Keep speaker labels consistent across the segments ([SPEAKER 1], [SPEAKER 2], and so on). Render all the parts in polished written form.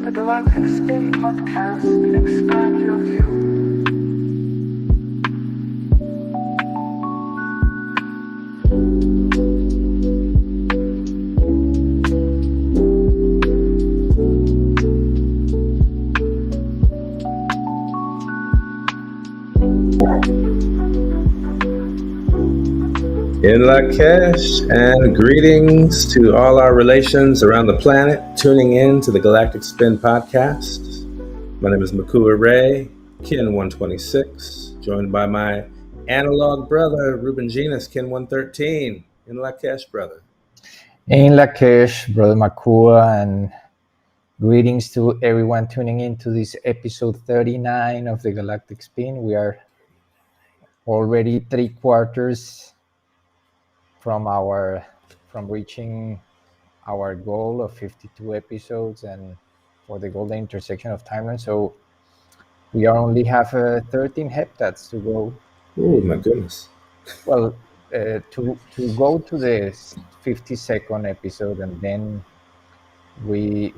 [SPEAKER 1] the Galactic Spin Podcast and expand your view.
[SPEAKER 2] In Lakesh, and greetings to all our relations around the planet tuning in to the Galactic Spin Podcast. My name is Mikuak Rai, Kin 126, joined by my analog brother, RuBen Llinás, Kin 113. In Lakesh, brother.
[SPEAKER 3] In Lakesh, brother Makua, and greetings to everyone tuning in to this episode 39 of the Galactic Spin. We are already 3/4 from reaching our goal of 52 episodes and for the golden intersection of timeline. So we only have 13 heptads to go.
[SPEAKER 2] Oh my goodness.
[SPEAKER 3] Well, to go to the 52nd episode, and then we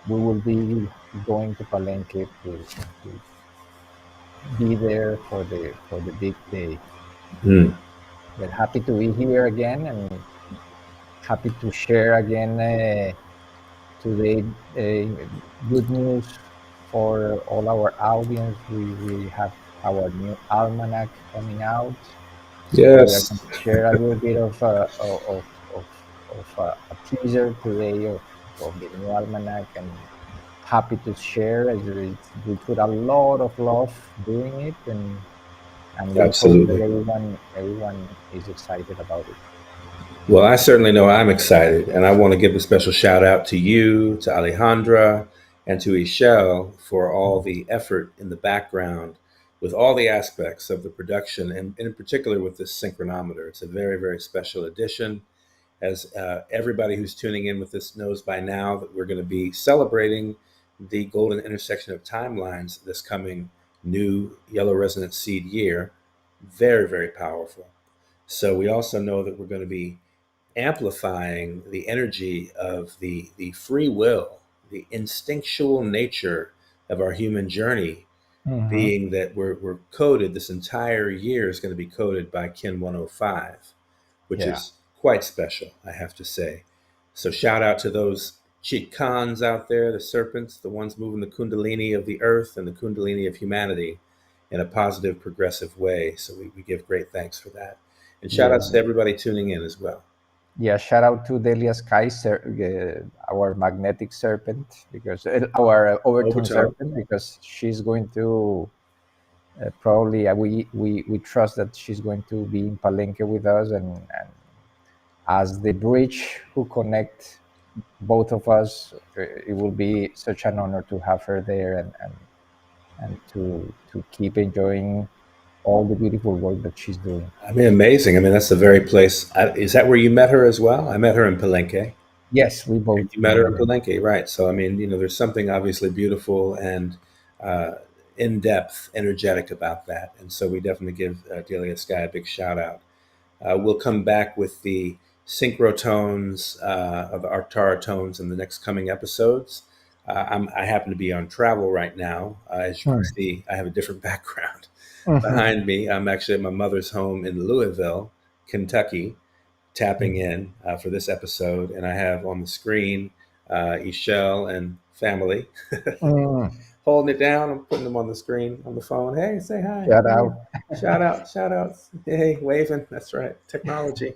[SPEAKER 3] will be going to Palenque to be there for the big day. But happy to be here again, and happy to share again today good news for all our audience. We have our new almanac coming out.
[SPEAKER 2] Yes.
[SPEAKER 3] So we are going to share a little bit of a teaser today of the new almanac, and happy to share as we put a lot of love doing it, and we
[SPEAKER 2] Absolutely.
[SPEAKER 3] hope that everyone is excited about it.
[SPEAKER 2] Well, I certainly know I'm excited, and I want to give a special shout out to you, to Alejandra, and to Ishel for all the effort in the background with all the aspects of the production, and in particular with this synchronometer. It's a very, very special edition. As everybody who's tuning in with this knows by now, that we're going to be celebrating the golden intersection of timelines this coming new Yellow Resonant Seed Year. Very, very powerful. So we also know that we're going to be amplifying the energy of the free will, the instinctual nature of our human journey, being that we're coded, this entire year is going to be coded by Kin 105, which is quite special, I have to say. So shout out to those Chikans out there, the serpents, the ones moving the Kundalini of the earth and the Kundalini of humanity in a positive, progressive way. So we give great thanks for that. And shout outs to everybody tuning in as well.
[SPEAKER 3] Yeah, shout out to Delia Sky, our magnetic serpent, because our overtone serpent, because she's going to probably we trust that she's going to be in Palenque with us, and as the bridge who connect both of us, it will be such an honor to have her there and to keep enjoying all the beautiful work that she's doing.
[SPEAKER 2] I mean, amazing. I mean, that's the very place. Is that where you met her as well? I met her in Palenque.
[SPEAKER 3] Yes, we both.
[SPEAKER 2] You met her in Palenque, right? So, I mean, there's something obviously beautiful and in-depth, energetic about that. And so we definitely give Delia Sky a big shout out. We'll come back with the synchrotones of the Arctara tones in the next coming episodes. I happen to be on travel right now. As you can see, I have a different background. Behind me, I'm actually at my mother's home in Louisville, Kentucky, tapping in for this episode. And I have on the screen Ishel and family holding it down. I'm putting them on the screen on the phone. Hey, say hi. Shout out. Hey, waving. That's right. Technology.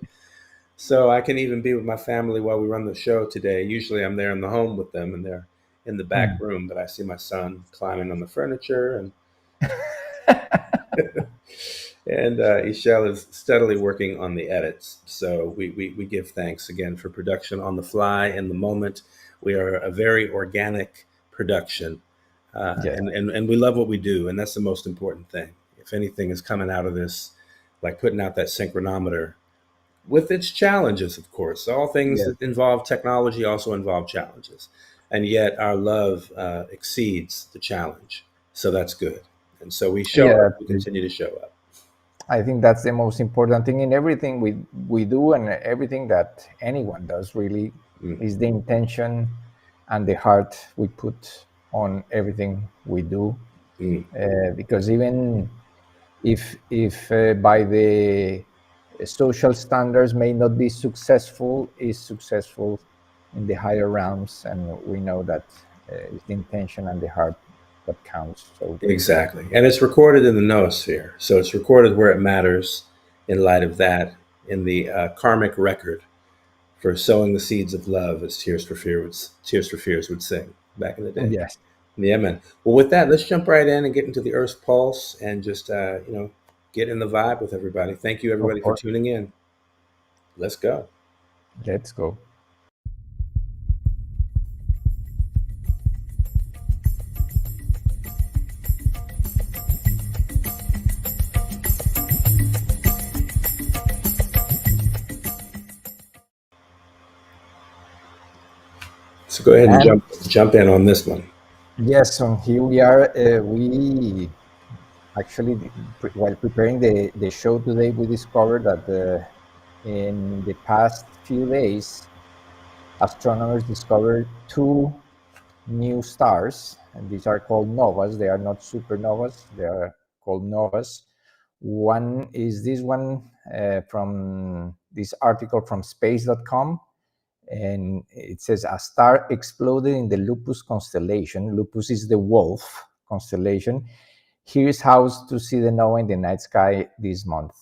[SPEAKER 2] So I can even be with my family while we run the show today. Usually I'm there in the home with them, and they're in the back room, but I see my son climbing on the furniture, and and Ishel is steadily working on the edits. So we give thanks again for production on the fly in the moment. We are a very organic production, and we love what we do, and that's the most important thing. If anything is coming out of this, like putting out that synchronometer, with its challenges, of course. All things that involve technology also involve challenges. And yet our love exceeds the challenge. So that's good. And so we show up, we continue to show up.
[SPEAKER 3] I think that's the most important thing in everything we do, and everything that anyone does really is the intention and the heart we put on everything we do. Because even if by the social standards may not be successful, is successful in the higher realms, and we know that it's the intention and the heart that counts. So
[SPEAKER 2] Exactly. And it's recorded in the noosphere. So it's recorded where it matters in light of that, in the karmic record for sowing the seeds of love, as Tears for Fears would sing back in the day.
[SPEAKER 3] yes,
[SPEAKER 2] Yeah, man. Well, with that, let's jump right in and get into the Earth's pulse and just, get in the vibe with everybody. Thank you,
[SPEAKER 3] of
[SPEAKER 2] everybody, for
[SPEAKER 3] course.
[SPEAKER 2] tuning in. Let's go.
[SPEAKER 3] Let's go.
[SPEAKER 2] So go ahead and
[SPEAKER 3] And
[SPEAKER 2] jump in on this one.
[SPEAKER 3] yes, so here we are. We actually, while preparing the show today, we discovered that in the past few days, astronomers discovered two new stars, and these are called novas. They are not supernovas, they are called novas. One is this one from this article from space.com, and it says a star exploded in the Lupus constellation. Lupus is the wolf constellation. Here's how to see the nova in the night sky this month.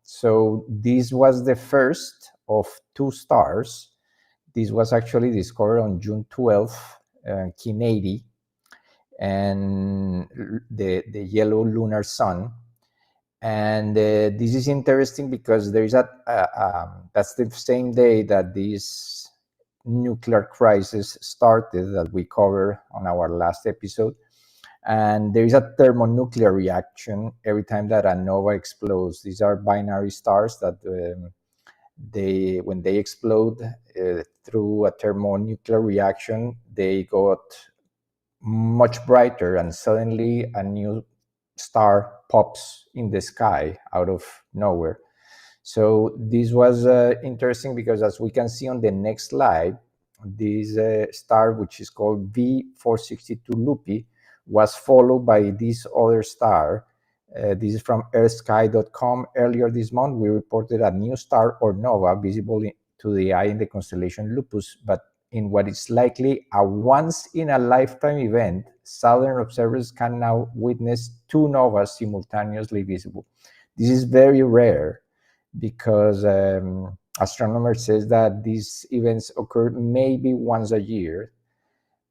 [SPEAKER 3] So this was the first of two stars. This was actually discovered on June 12th, K80, and the yellow lunar sun. And this is interesting because there is that's the same day that this nuclear crisis started that we covered on our last episode. And there is a thermonuclear reaction every time that a nova explodes. These are binary stars that when they explode through a thermonuclear reaction, they got much brighter, and suddenly a new star pops in the sky out of nowhere. So this was interesting because, as we can see on the next slide, this star, which is called V462 Lupi, was followed by this other star. This is from earthsky.com. Earlier this month, we reported a new star or nova visible to the eye in the constellation Lupus, but in what is likely a once-in-a-lifetime event, southern observers can now witness two novas simultaneously visible. This is very rare because astronomers say that these events occur maybe once a year,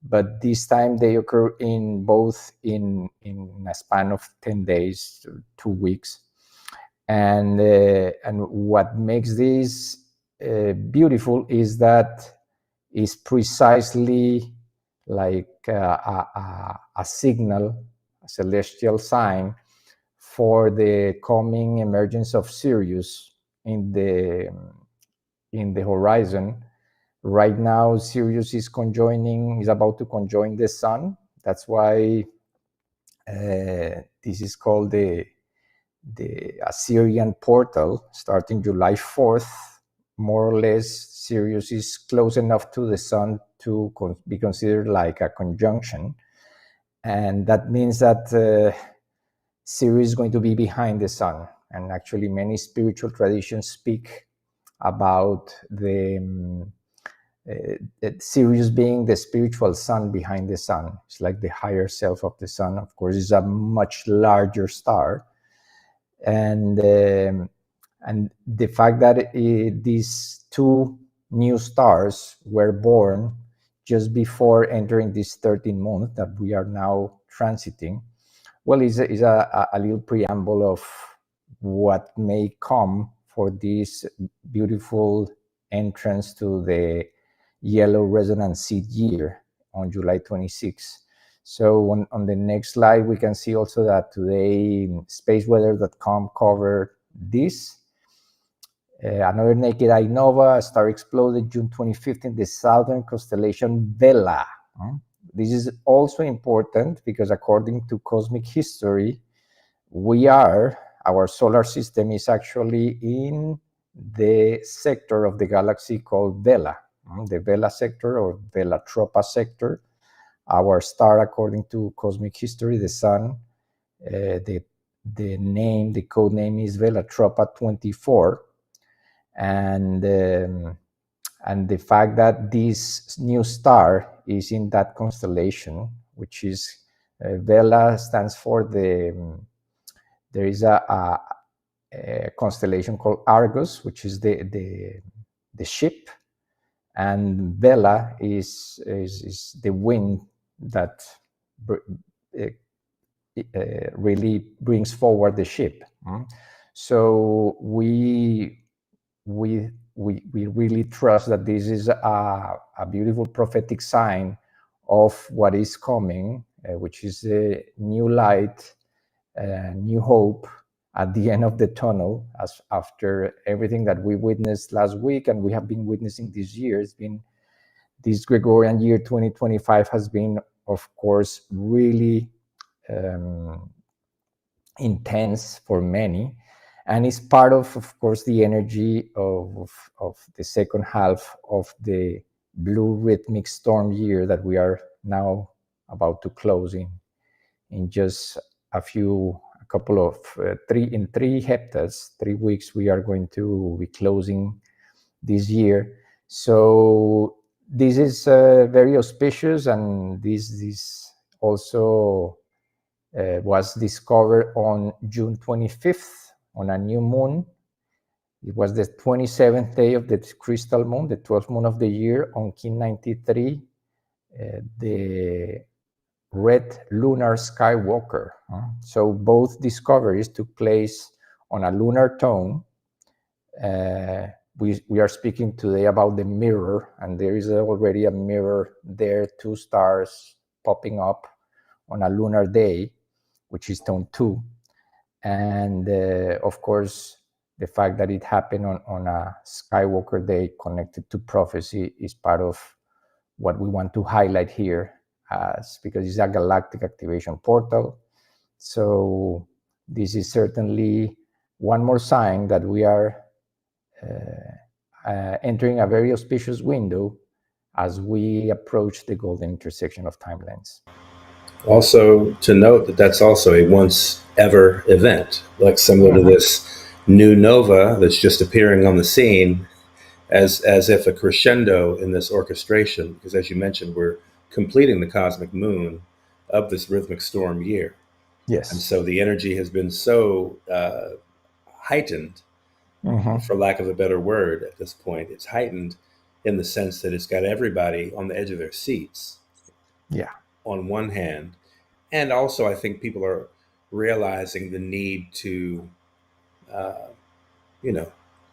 [SPEAKER 3] but this time they occur in a span of 10 days to 2 weeks. And what makes this beautiful is that is precisely like a signal, a celestial sign for the coming emergence of Sirius in the horizon. Right now, Sirius is about to conjoin the sun. That's why this is called the Assyrian portal. Starting July 4th, more or less, Sirius is close enough to the sun to be considered like a conjunction. And that means that Sirius is going to be behind the sun. And actually, many spiritual traditions speak about the Sirius being the spiritual sun behind the sun. It's like the higher self of the sun. Of course, it's a much larger star. And the fact that these two new stars were born just before entering this 13th month that we are now transiting, well, is a little preamble of what may come for this beautiful entrance to the Yellow Resonant Seed Year on July 26th. So on the next slide, we can see also that today spaceweather.com covered this. Another naked eye nova, a star exploded June 25th in the southern constellation Vela. This is also important because according to cosmic history, our solar system is actually in the sector of the galaxy called Vela. the Vela sector or Velatropa sector. Our star, according to cosmic history, the sun, the code name is Velatropa 24, and the fact that this new star is in that constellation, which is Vela stands for there is a constellation called Argus, which is the ship, and Vela is the wind that really brings forward the ship. So we really trust that this is a beautiful prophetic sign of what is coming, which is a new light, new hope at the end of the tunnel, as after everything that we witnessed last week and we have been witnessing this year. It's been this Gregorian year 2025 has been, of course, really intense for many, and it's part of course, the energy of the second half of the blue rhythmic storm year that we are now about to close in just a couple of 3 heptads, 3 weeks. We are going to be closing this year. So this is very auspicious, and this also was discovered on June 25th on a new moon. It was the 27th day of the crystal moon, the 12th moon of the year, on Kin 93, the red lunar Skywalker. So both discoveries took place on a lunar tone. We are speaking today about the mirror, and there is already a mirror there, 2 stars popping up on a lunar day, which is tone 2. And of course, the fact that it happened on a Skywalker day connected to prophecy is part of what we want to highlight here, because it's a galactic activation portal. So this is certainly one more sign that we are entering a very auspicious window as we approach the golden intersection of timelines.
[SPEAKER 2] Also, to note that that's also a once ever event, like similar to this new nova that's just appearing on the scene, as if a crescendo in this orchestration, because as you mentioned, we're completing the cosmic moon of this rhythmic storm year.
[SPEAKER 3] Yes.
[SPEAKER 2] And so the energy has been so heightened, for lack of a better word at this point. It's heightened in the sense that it's got everybody on the edge of their seats.
[SPEAKER 3] Yeah.
[SPEAKER 2] On one hand, and also I think people are realizing the need to,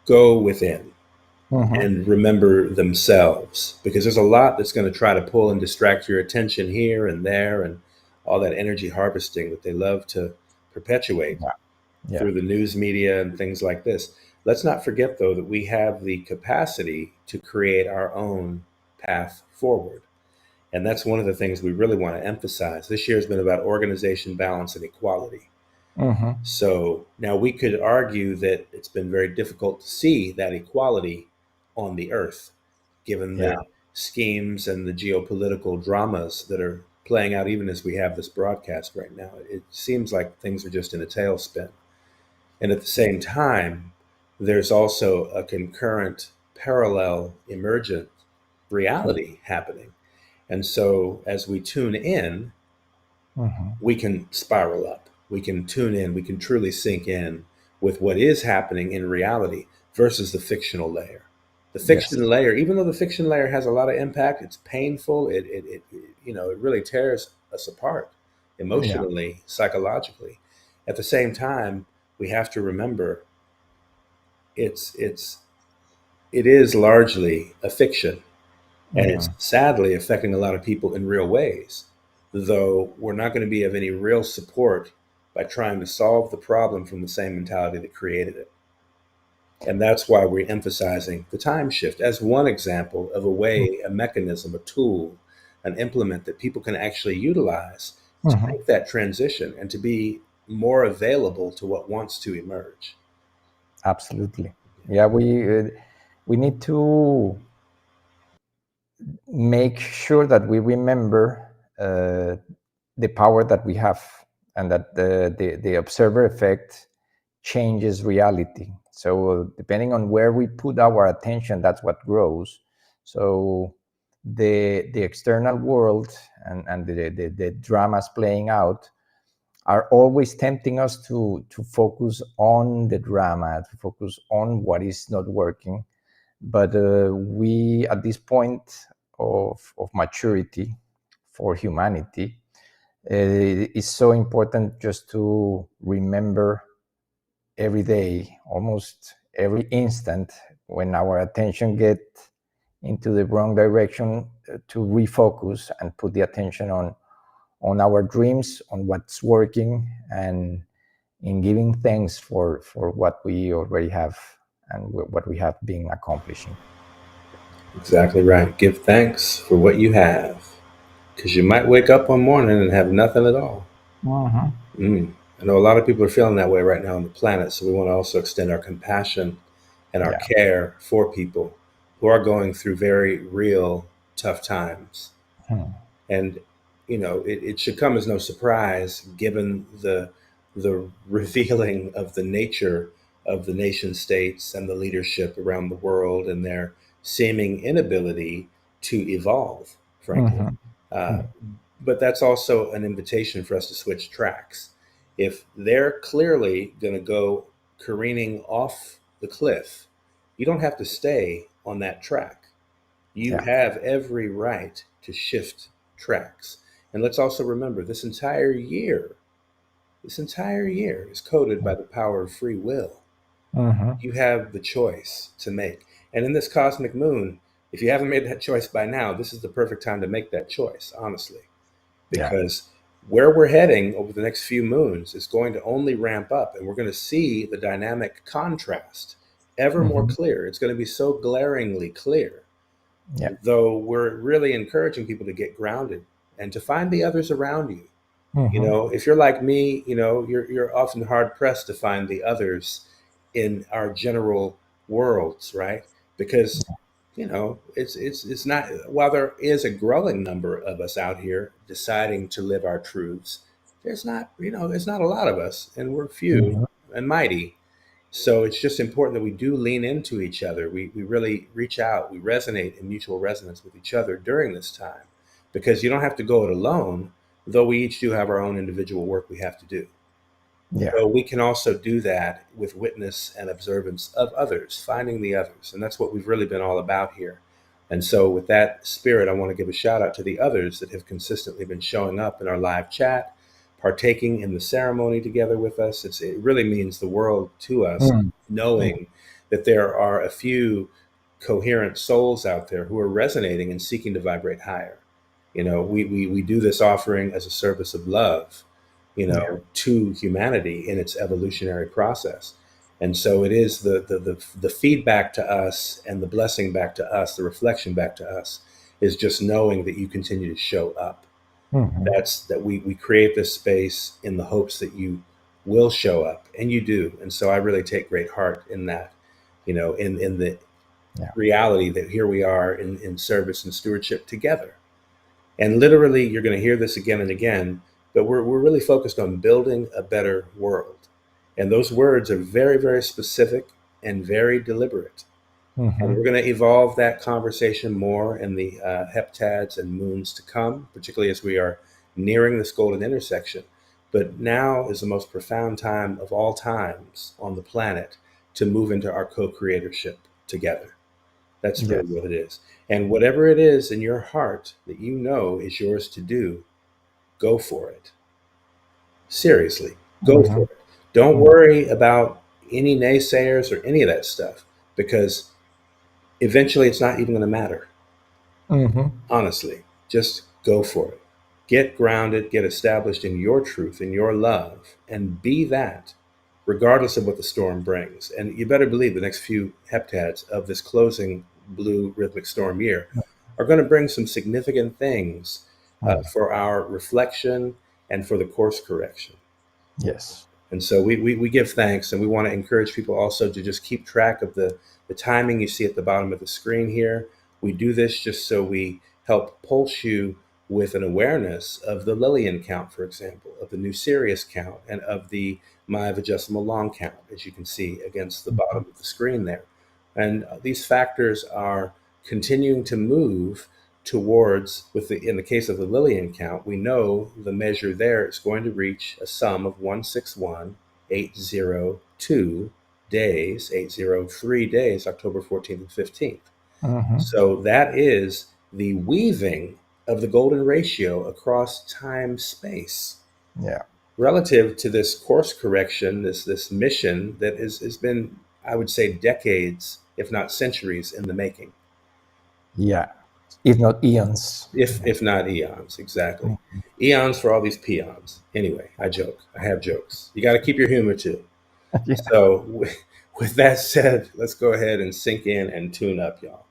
[SPEAKER 2] go within and remember themselves, because there's a lot that's going to try to pull and distract your attention here and there, and all that energy harvesting that they love to perpetuate through the news media and things like this. Let's not forget, though, that we have the capacity to create our own path forward. And that's one of the things we really want to emphasize. This year has been about organization, balance, and equality. So now we could argue that it's been very difficult to see that equality on the earth, given the schemes and the geopolitical dramas that are playing out even as we have this broadcast right now. It seems like things are just in a tailspin. And at the same time, there's also a concurrent, parallel, emergent reality happening. And so as we tune in, we can spiral up. We can tune in. We can truly sink in with what is happening in reality versus the fictional layer. The fiction layer, even though the fiction layer has a lot of impact, it's painful. It really tears us apart emotionally, psychologically. At the same time, we have to remember it is largely a fiction. And it's sadly affecting a lot of people in real ways, though we're not going to be of any real support by trying to solve the problem from the same mentality that created it. And that's why we're emphasizing the time shift as one example of a way, a mechanism, a tool, an implement that people can actually utilize to make that transition and to be more available to what wants to emerge.
[SPEAKER 3] Absolutely. Yeah, we need to make sure that we remember the power that we have, and that the observer effect changes reality. So depending on where we put our attention, that's what grows. So the external world and the dramas playing out are always tempting us to focus on the drama, to focus on what is not working. But we, at this point of maturity for humanity, it's so important just to remember every day, almost every instant, when our attention get into the wrong direction, to refocus and put the attention on our dreams, on what's working, and in giving thanks for what we already have and what we have been accomplishing.
[SPEAKER 2] Exactly right. Give thanks for what you have, because you might wake up one morning and have nothing at all. I know a lot of people are feeling that way right now on the planet, so we want to also extend our compassion and our
[SPEAKER 3] Yeah.
[SPEAKER 2] care for people who are going through very real tough times. And it should come as no surprise, given the revealing of the nature of the nation states and the leadership around the world and their seeming inability to evolve, frankly. Uh, but that's also an invitation for us to switch tracks. If they're clearly going to go careening off the cliff, you don't have to stay on that track. You
[SPEAKER 3] Yeah.
[SPEAKER 2] have every right to shift tracks. And let's also remember this entire year is coded by the power of free will. You have the choice to make. And in this cosmic moon, if you haven't made that choice by now, this is the perfect time to make that choice, honestly.
[SPEAKER 3] Yeah.
[SPEAKER 2] Because where we're heading over the next few moons is going to only ramp up, and we're going to see the dynamic contrast ever more clear. It's going to be so glaringly clear.
[SPEAKER 3] Yeah.
[SPEAKER 2] Though we're really encouraging people to get grounded and to find the others around you. If you're like me, you're often hard pressed to find the others in our general worlds, right? Because it's not, while there is a growing number of us out here deciding to live our truths, there's not a lot of us, and we're few and mighty. So it's just important that we do lean into each other. We really reach out. We resonate in mutual resonance with each other during this time, because you don't have to go it alone, though we each do have our own individual work we have to do.
[SPEAKER 3] Yeah.
[SPEAKER 2] So we can also do that with witness and observance of others, finding the others. And that's what we've really been all about here. And so with that spirit, I want to give a shout out to the others that have consistently been showing up in our live chat, partaking in the ceremony together with us. It really means the world to us, knowing that there are a few coherent souls out there who are resonating and seeking to vibrate higher. We do this offering as a service of love, to humanity in its evolutionary process. And so it is the feedback to us and the blessing back to us, the reflection back to us, is just knowing that you continue to show up. That's that we create this space in the hopes that you will show up, and you do. And so I really take great heart in that, in the reality that here we are in service and stewardship together. And literally, you're going to hear this again and again, but we're really focused on building a better world. And those words are very, very specific and very deliberate. And we're going to evolve that conversation more in the heptads and moons to come, particularly as we are nearing this golden intersection. But now is the most profound time of all times on the planet to move into our co-creatorship together. That's really what it is. And whatever it is in your heart that you know is yours to do, go for it. Seriously, go for it. Don't worry about any naysayers or any of that stuff, because eventually it's not even going to matter. Honestly, just go for it. Get grounded, get established in your truth, in your love, and be that, regardless of what the storm brings. And you better believe the next few heptads of this closing blue rhythmic storm year are going to bring some significant things for our reflection and for the course correction.
[SPEAKER 3] Yes.
[SPEAKER 2] And so we give thanks, and we want to encourage people also to just keep track of the timing you see at the bottom of the screen here. We do this just so we help pulse you with an awareness of the Lillian count, for example, of the new Sirius count, and of the Maya Adjustable Long count, as you can see against the bottom of the screen there. And these factors are continuing to move towards, in the case of the Lillian count, we know the measure there is going to reach a sum of 161,802 days, 803 days, October 14th and 15th. So that is the weaving of the golden ratio across time space.
[SPEAKER 3] Yeah.
[SPEAKER 2] Relative to this course correction, this mission that has been, I would say, decades, if not centuries, in the making.
[SPEAKER 3] Yeah. If not eons.
[SPEAKER 2] If not eons, exactly. Eons for all these peons. Anyway, I joke. I have jokes. You got to keep your humor too.
[SPEAKER 3] Yeah.
[SPEAKER 2] So with that said, let's go ahead and sink in and tune up, y'all.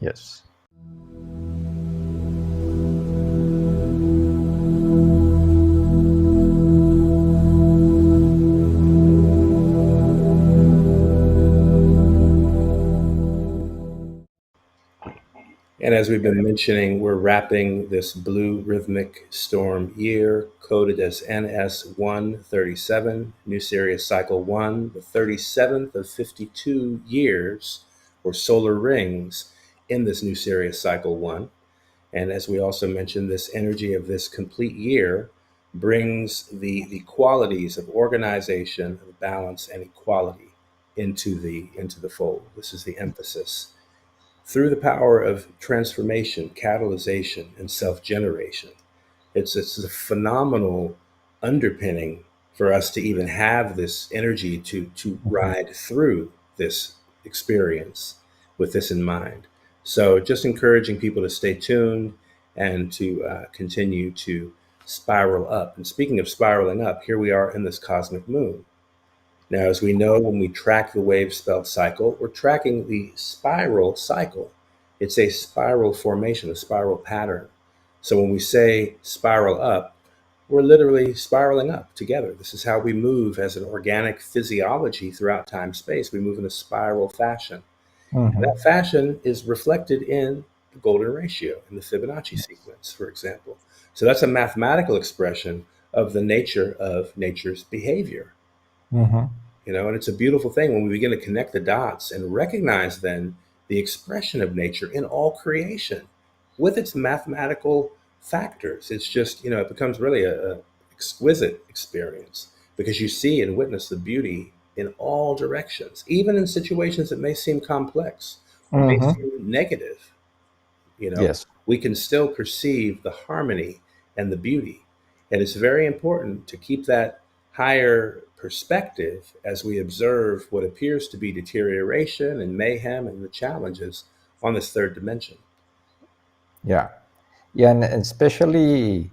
[SPEAKER 3] Yes.
[SPEAKER 2] And as we've been mentioning, we're wrapping this blue rhythmic storm year, coded as NS137, New Sirius Cycle 1, the 37th of 52 years, or solar rings, in this New Sirius Cycle 1. And as we also mentioned, this energy of this complete year brings the qualities of organization, of balance, and equality into the fold. This is the emphasis. Through the power of transformation, catalyzation, and self-generation. It's a phenomenal underpinning for us to even have this energy to ride through this experience with this in mind. So just encouraging people to stay tuned and to continue to spiral up. And speaking of spiraling up, here we are in this cosmic moon. Now, as we know, when we track the wave spelled cycle, we're tracking the spiral cycle. It's a spiral formation, a spiral pattern. So when we say spiral up, we're literally spiraling up together. This is how we move as an organic physiology throughout time-space. We move in a spiral fashion. And that fashion is reflected in the golden ratio, in the Fibonacci sequence, for example. So that's a mathematical expression of the nature of nature's behavior. You know, and it's a beautiful thing when we begin to connect the dots and recognize then the expression of nature in all creation with its mathematical factors. It's just, it becomes really a exquisite experience because you see and witness the beauty in all directions, even in situations that may seem complex or may seem negative.
[SPEAKER 3] Yes.
[SPEAKER 2] We can still perceive the harmony and the beauty. And it's very important to keep that higher perspective as we observe what appears to be deterioration and mayhem and the challenges on this third dimension.
[SPEAKER 3] Yeah, and especially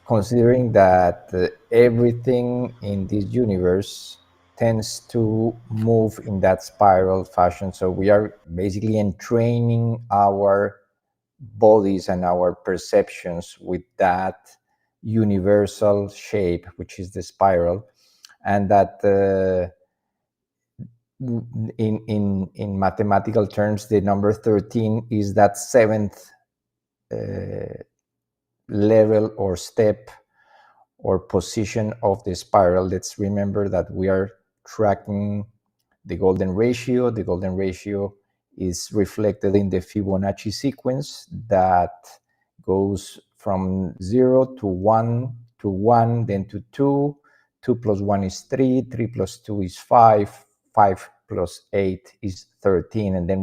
[SPEAKER 3] considering that everything in this universe tends to move in that spiral fashion. So we are basically entraining our bodies and our perceptions with that universal shape, which is the spiral, and that in mathematical terms, the number 13 is that seventh level or step or position of the spiral. Let's remember that we are tracking the golden ratio. The golden ratio is reflected in the Fibonacci sequence that goes from 0 to 1 to 1, then to 2. 2 plus 1 is 3, 3 plus 2 is 5, 5 plus 8 is 13. And then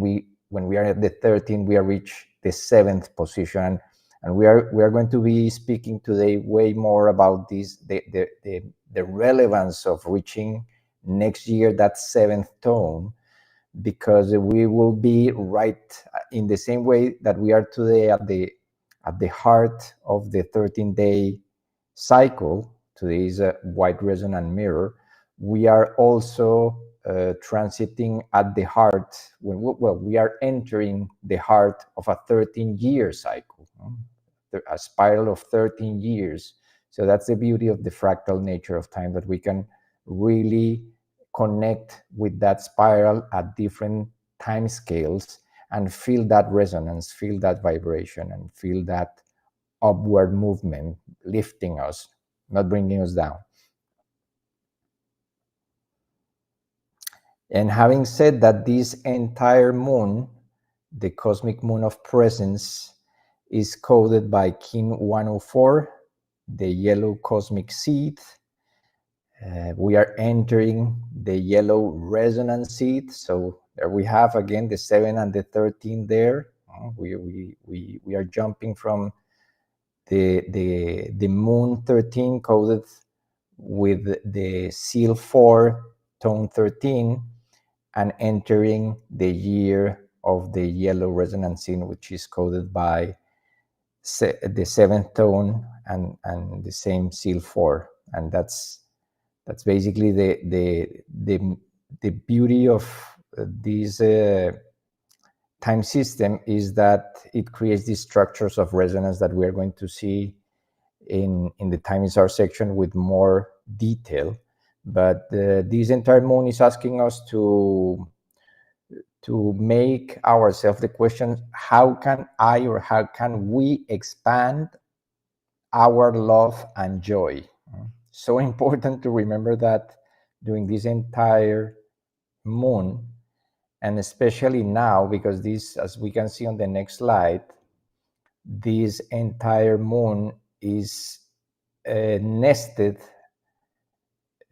[SPEAKER 3] when we are at the 13, we are reach the seventh position. And we are going to be speaking today way more about this, the relevance of reaching next year that seventh tone, because we will be right in the same way that we are today at the heart of the 13-day cycle. Today is a white resonant mirror. We are also transiting at the heart. We are entering the heart of a 13-year cycle, a spiral of 13 years. So that's the beauty of the fractal nature of time, that we can really connect with that spiral at different time scales and feel that resonance, feel that vibration, and feel that upward movement lifting us, not bringing us down. And having said that, this entire moon, the cosmic moon of presence, is coded by Kin 104, the yellow cosmic seed. We are entering the yellow resonant seed. So there we have again the 7 and the 13 there. We are jumping from the moon 13 coded with the seal 4 tone 13 and entering the year of the yellow resonant seed, which is coded by the 7th tone and the same seal 4. And that's basically the beauty of this time system, is that it creates these structures of resonance that we are going to see in the time is our section with more detail. But this entire moon is asking us to make ourselves the question, how can I or how can we expand our love and joy? So important to remember that during this entire moon, and especially now, because this, as we can see on the next slide, this entire moon is nested.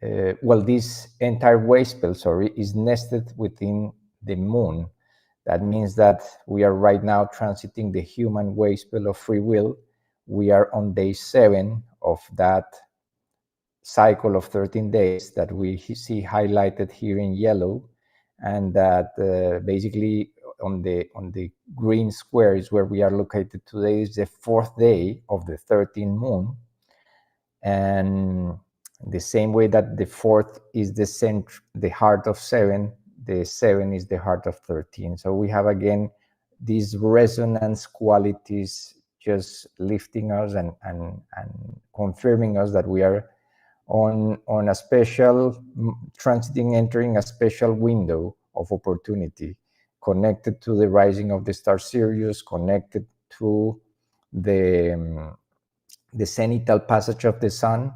[SPEAKER 3] This entire wave spell, is nested within the moon. That means that we are right now transiting the human wave spell of free will. We are on day 7 of that cycle of 13 days that we see highlighted here in yellow, and that basically on the green square is where we are located today. Is the 4th day of the 13th moon, and the same way that the 4th is the center, the heart of 7, the 7 is the heart of 13. So we have again these resonance qualities just lifting us and confirming us that we are on a special transiting, entering a special window of opportunity, connected to the rising of the star Sirius, connected to the zenithal passage of the sun.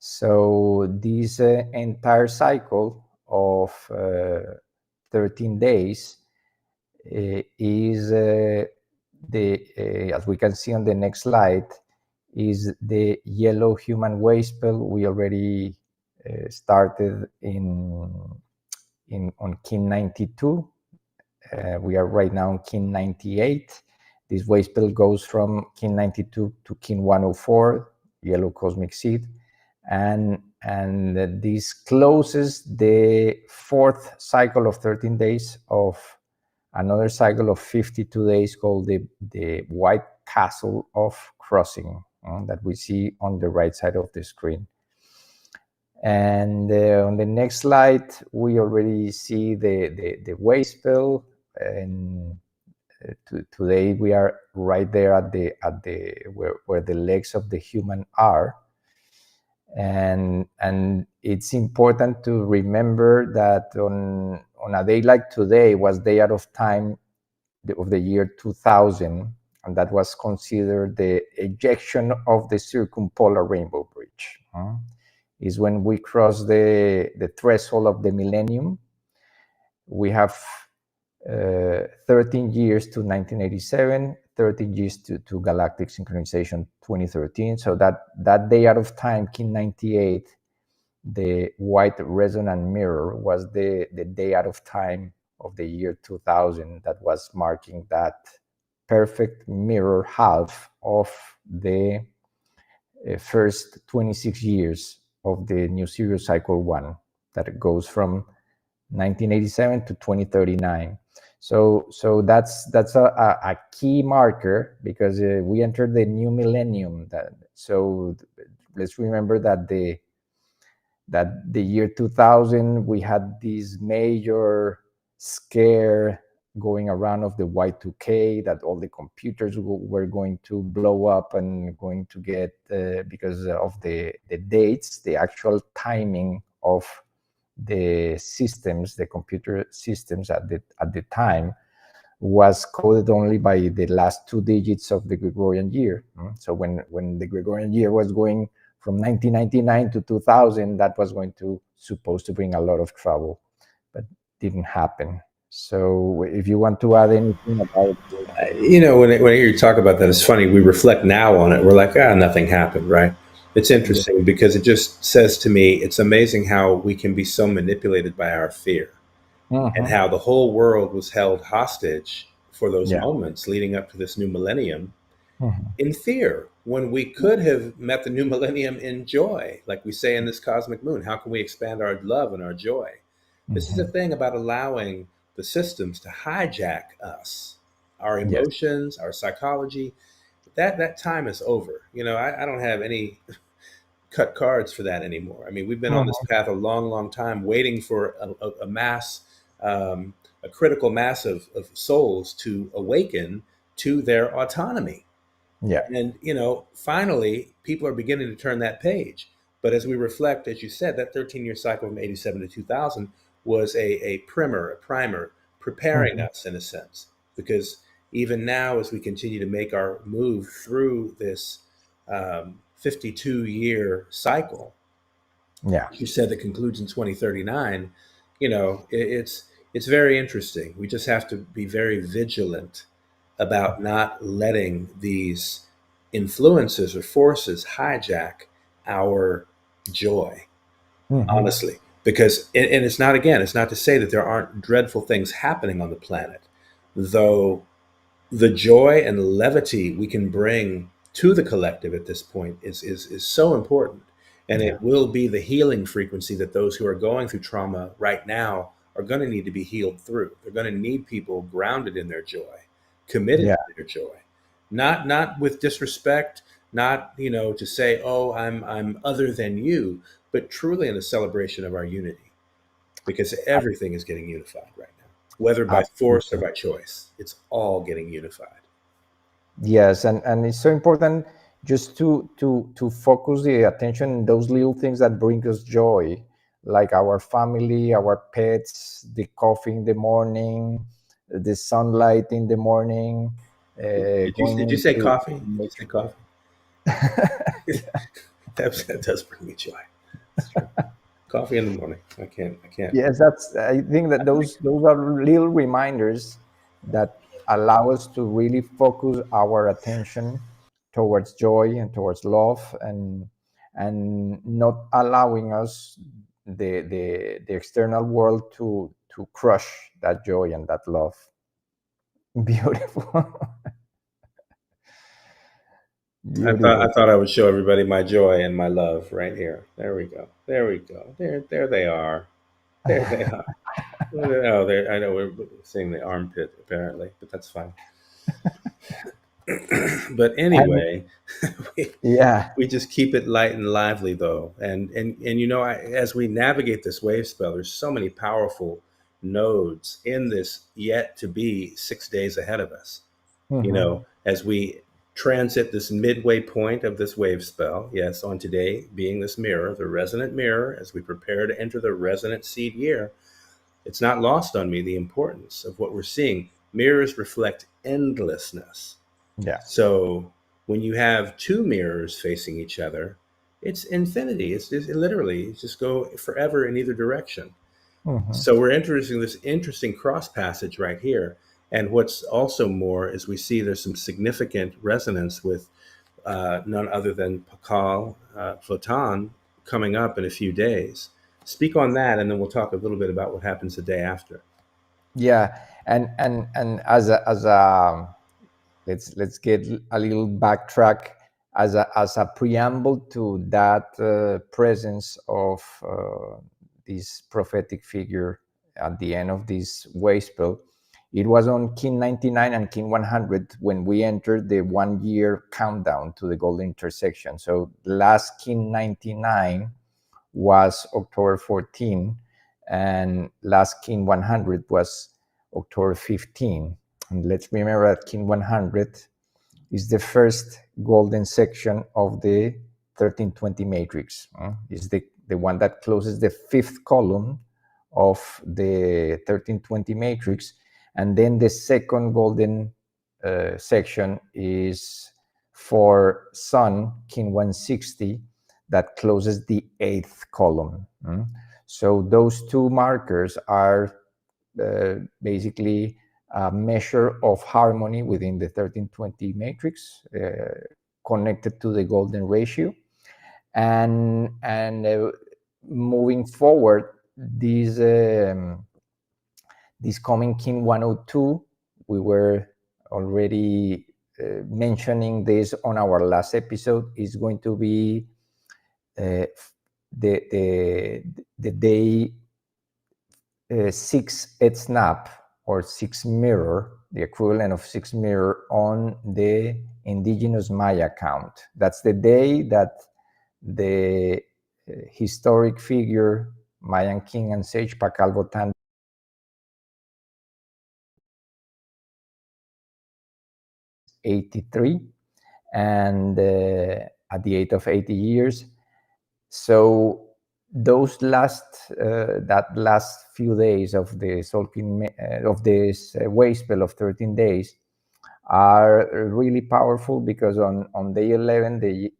[SPEAKER 3] So this entire cycle of 13 days is as we can see on the next slide, is the yellow human wave spell. We already started on Kin 92. We are right now on Kin 98. This wave spell goes from Kin 92 to Kin 104, yellow cosmic seed, and this closes the 4th cycle of 13 days of another cycle of 52 days called the White Castle of Crossing that we see on the right side of the screen. And on the next slide, we already see the wave spell, and today we are right there at the where the legs of the human are, and it's important to remember that on a day like today was day out of time of the year 2000, and that was considered the ejection of the circumpolar rainbow bridge. Is when we cross the threshold of the millennium. We have 13 years to 1987, 13 years to Galactic Synchronization 2013. So that day out of time, Kin 98, the White Resonant Mirror, was the day out of time of the year 2000 that was marking that perfect mirror half of the first 26 years of the new Sirius cycle 1, that goes from 1987 to 2039. So that's a key marker, because we entered the new millennium. So let's remember that the year 2000 we had this major scare going around of the Y2K, that all the computers were going to blow up and going to get because of the dates, the actual timing of the systems, the computer systems at the time was coded only by the last 2 digits of the Gregorian year. So when the Gregorian year was going from 1999 to 2000, that was going to supposed to bring a lot of trouble, but didn't happen. So if you want to add anything about
[SPEAKER 2] When I hear you talk about that, it's funny. We reflect now on it. We're like, nothing happened, right? It's
[SPEAKER 3] yeah.
[SPEAKER 2] interesting because it just says to me, it's amazing how we can be so manipulated by our fear, and
[SPEAKER 3] Mhm.
[SPEAKER 2] how the whole world was held hostage for those
[SPEAKER 3] Yeah.
[SPEAKER 2] moments leading up to this new millennium
[SPEAKER 3] Mhm.
[SPEAKER 2] in fear, when we could have met the new millennium in joy. Like we say in this cosmic moon, how can we expand our love and our joy? This is the
[SPEAKER 3] Mhm.
[SPEAKER 2] thing about allowing the systems to hijack us, our
[SPEAKER 3] Yes.
[SPEAKER 2] emotions, our psychology. That time is over. I don't have any cut cards for that anymore. I mean, we've been on this
[SPEAKER 3] Mhm.
[SPEAKER 2] path a long, long time, waiting for a mass, a critical mass of souls to awaken to their autonomy.
[SPEAKER 3] Yeah.
[SPEAKER 2] And, finally, people are beginning to turn that page. But as we reflect, as you said, that 13-year cycle from 87 to 2000 was a primer, preparing
[SPEAKER 3] Mhm.
[SPEAKER 2] us in a sense. Because even now, as we continue to make our move through this 52-year cycle,
[SPEAKER 3] Yeah.
[SPEAKER 2] you said that concludes in 2039, it's very interesting. We just have to be very vigilant about not letting these influences or forces hijack our joy,
[SPEAKER 3] Mhm.
[SPEAKER 2] honestly. Because, and it's not, again, it's not to say that there aren't dreadful things happening on the planet, though the joy and levity we can bring to the collective at this point is so important, and
[SPEAKER 3] Yeah.
[SPEAKER 2] it will be the healing frequency that those who are going through trauma right now are going to need to be healed through. They're going to need people grounded in their joy, committed
[SPEAKER 3] Yeah.
[SPEAKER 2] to their joy, not with disrespect, not to say, oh, I'm other than you, but truly in a celebration of our unity, because everything is getting unified right now, whether by force or
[SPEAKER 3] Absolutely.
[SPEAKER 2] by choice. It's all getting unified.
[SPEAKER 3] Yes, and it's so important just to focus the attention in those little things that bring us joy, like our family, our pets, the coffee in the morning, the sunlight in the morning, going
[SPEAKER 2] Did you say
[SPEAKER 3] into
[SPEAKER 2] coffee? Did you say coffee? That does bring me joy. It's true. Coffee in the morning. I can't.
[SPEAKER 3] Yes, that's. I think that those are little reminders that allow us to really focus our attention towards joy and towards love, and not allowing us the external world to crush that joy and that love. Beautiful,
[SPEAKER 2] I
[SPEAKER 3] beautiful.
[SPEAKER 2] thought I would show everybody my joy and my love right here. There we go. There we go. There they are. There they are. Oh, there. I know we're seeing the armpit apparently, but that's fine. But
[SPEAKER 3] And
[SPEAKER 2] anyway, we,
[SPEAKER 3] yeah,
[SPEAKER 2] we just keep it light and lively though, and as we navigate this wave spell, there's so many powerful nodes in this yet to be 6 days ahead of us.
[SPEAKER 3] mhm,
[SPEAKER 2] As we transit this midway point of this wave spell, yes, on today being this mirror, the resonant mirror, as we prepare to enter the resonant seed year, it's not lost on me the importance of what we're seeing. Mirrors reflect endlessness.
[SPEAKER 3] yeah,
[SPEAKER 2] So when you have two mirrors facing each other, it's infinity. It's just, literally, it's just go forever in either direction.
[SPEAKER 3] mhm,
[SPEAKER 2] So we're entering this interesting cross passage right here. And what's also more is we see there's some significant resonance with none other than Pakal Photon coming up in a few days. Speak on that, and then we'll talk a little bit about what happens the day after.
[SPEAKER 3] yeah. And as a let's get a little backtrack as a preamble to that presence of this prophetic figure at the end of this wave spell. It was on kin 99 and kin 100 when we entered the 1 year countdown to the golden intersection. So last kin 99 was October 14, and last kin 100 was October 15. And let's remember that kin 100 is the first golden section of the 1320 matrix. Is the one that closes the fifth column of the 1320 matrix. And then the second golden section is for Sun, Kin 160, that closes the 8th column. So those two markers are basically a measure of harmony within the 1320 matrix, connected to the golden ratio. And moving forward, this coming Kin 102, we were already mentioning this on our last episode, is going to be the day 6 snap, or 6 mirror, the equivalent of 6 mirror on the Indigenous Maya count. That's the day that the historic figure, Mayan king and sage Pakal Botan, '83, and at the age of 80 years. So those last few days of the of this wave spell of 13 days are really powerful, because on day 11, the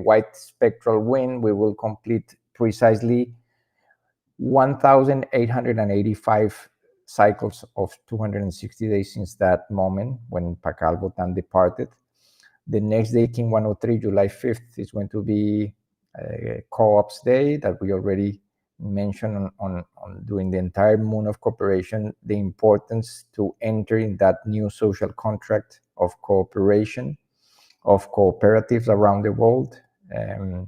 [SPEAKER 3] white spectral wind, we will complete precisely 1,885 cycles of 260 days since that moment when Pakal Botan departed. The next day, King 103, July 5th, is going to be Co-ops Day, that we already mentioned on during the entire moon of cooperation, the importance to enter in that new social contract of cooperation, of cooperatives around the world, and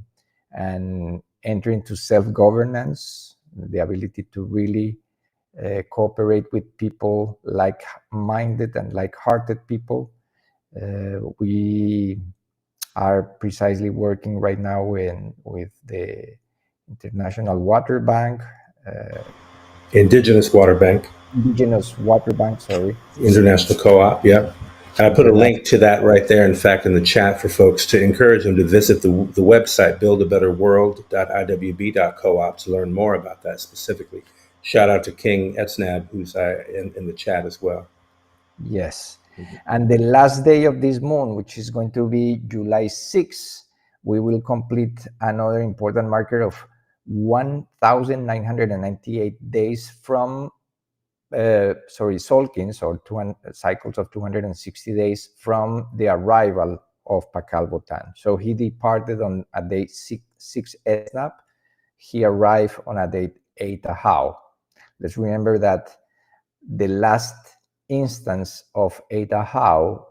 [SPEAKER 3] enter into self-governance, the ability to really cooperate with people like-minded and like-hearted people. We are precisely working right now with the International Water Bank,
[SPEAKER 2] Indigenous Water Bank,
[SPEAKER 3] sorry.
[SPEAKER 2] International Co-op, yeah. I put a link to that right there, in fact, in the chat for folks, to encourage them to visit the website, buildabetterworld.iwb.coop, to learn more about that specifically. Shout out to King Etsnab, who's in the chat as well.
[SPEAKER 3] Yes. And the last day of this moon, which is going to be July 6th, we will complete another important marker of 1,998 days from Solkins, or cycles of 260 days from the arrival of Pakal Botan. So he departed on a day 6 Esnap. He arrived on a date 8 Ahau. Let's remember that the last instance of 8 Ahau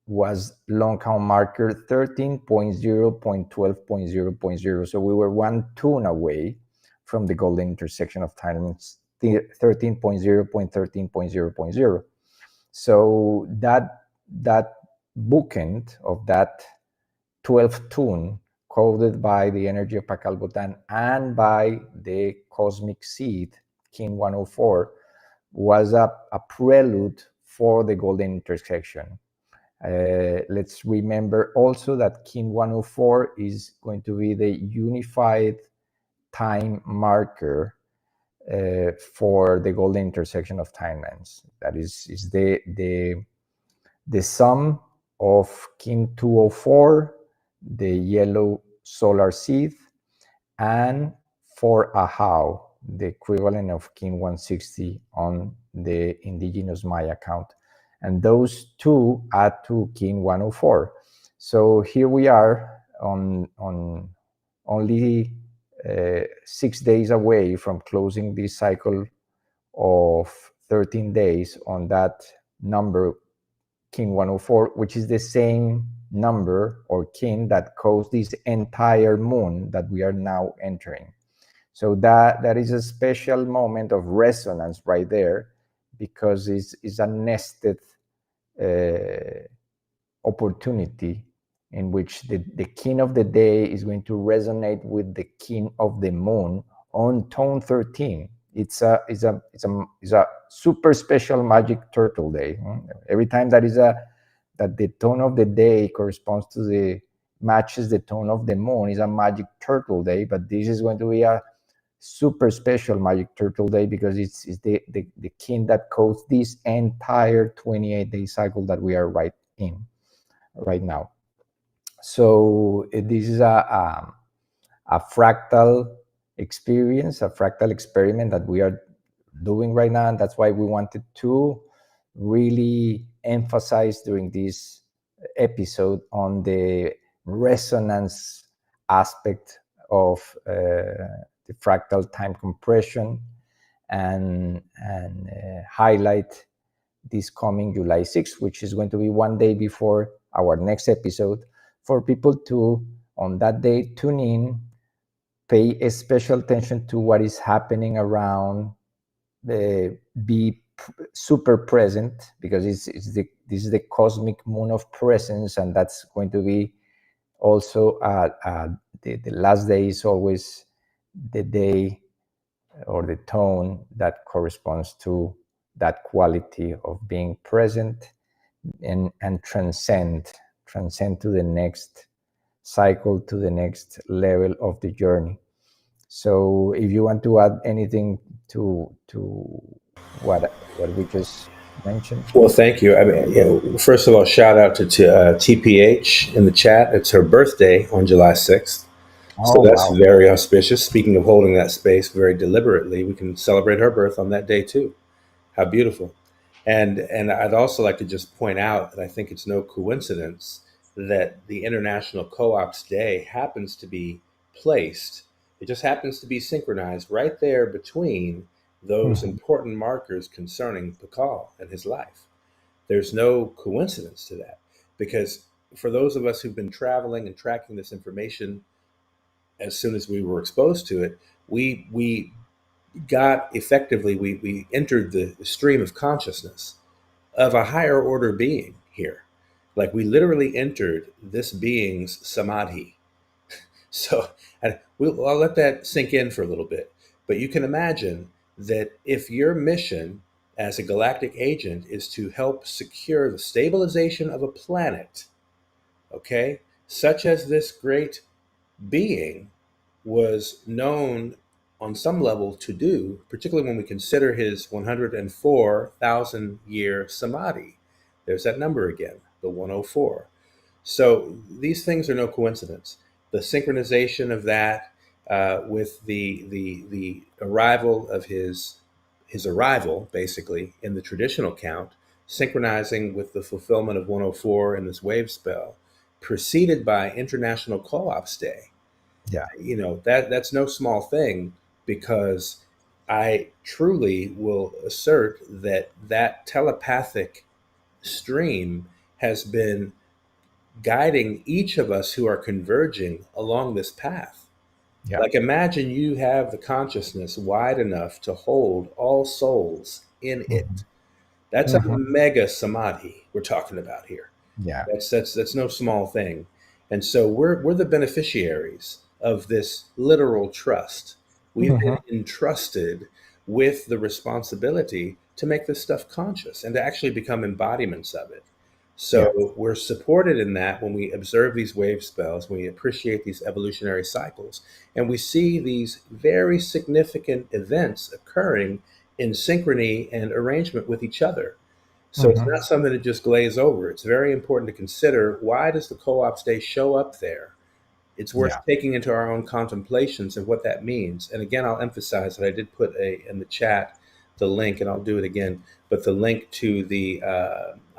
[SPEAKER 3] was long count marker 13.0.12.0.0. So we were 1 tune away from the golden intersection of timelines 13.0.13.0.0. So that bookend of that 12th tune, coded by the energy of Pakal Botan and by the cosmic seed, Kin 104, was a prelude for the golden intersection. Let's remember also that Kin 104 is going to be the unified time marker for the golden intersection of timelines. That is the sum of Kin 204, the yellow solar seed, and for Ahau, the equivalent of Kin 160 on the Indigenous Maya count. And those two add to Kin 104. So here we are on only 6 days away from closing this cycle of 13 days on that number, Kin 104, which is the same number or kin that caused this entire moon that we are now entering. So that is a special moment of resonance right there, because it's a nested opportunity in which the kin of the day is going to resonate with the kin of the moon on tone 13. It's a super special magic turtle day. Every time that the tone of the day corresponds to matches the tone of the moon, is a magic turtle day. But this is going to be a super special Magic Turtle Day because it's the king that codes this entire 28-day cycle that we are right now. So this is a fractal experience, a fractal experiment that we are doing right now, and that's why we wanted to really emphasize during this episode on the resonance aspect of the fractal time compression, and highlight this coming July 6th, which is going to be one day before our next episode, for people to, on that day, tune in, pay a special attention to what is happening around, be super present, because this is the cosmic moon of presence, and that's going to be also the last day is always the day or the tone that corresponds to that quality of being present and transcend to the next cycle, to the next level of the journey. So if you want to add anything to what we just mentioned.
[SPEAKER 2] Well, thank you. I mean, first of all, shout out to TPH in the chat. It's her birthday on July 6th. So that's
[SPEAKER 3] wow.
[SPEAKER 2] very auspicious. Speaking of holding that space very deliberately, we can celebrate her birth on that day too. How beautiful. And I'd also like to just point out that I think it's no coincidence that the International Co-ops Day happens to be placed. It just happens to be synchronized right there between those important markers concerning Pakal and his life. There's no coincidence to that, because for those of us who've been traveling and tracking this information, as soon as we were exposed to it, we got effectively, we entered the stream of consciousness of a higher order being here. Like we literally entered this being's samadhi. So I'll let that sink in for a little bit. But you can imagine that if your mission as a galactic agent is to help secure the stabilization of a planet, okay, such as this great being was known on some level to do, particularly when we consider his 104,000 year samadhi. There's that number again, the 104. So these things are no coincidence. The synchronization of that with the arrival of his arrival, basically, in the traditional count, synchronizing with the fulfillment of 104 in this wave spell, preceded by International Co-ops Day.
[SPEAKER 3] Yeah.
[SPEAKER 2] You know, that's no small thing, because I truly will assert that telepathic stream has been guiding each of us who are converging along this path.
[SPEAKER 3] Yeah.
[SPEAKER 2] Like imagine you have the consciousness wide enough to hold all souls in it. That's a mega samadhi we're talking about here.
[SPEAKER 3] Yeah.
[SPEAKER 2] That's no small thing. And so we're the beneficiaries of this literal trust. We've been entrusted with the responsibility to make this stuff conscious and to actually become embodiments of it. So we're supported in that when we observe these wave spells, when we appreciate these evolutionary cycles, and we see these very significant events occurring in synchrony and arrangement with each other. So it's not something to just glaze over. It's very important to consider, why does the Co-ops Day show up there? It's worth taking into our own contemplations of what that means. And again, I'll emphasize that I did put in the chat the link, and I'll do it again, but the link to the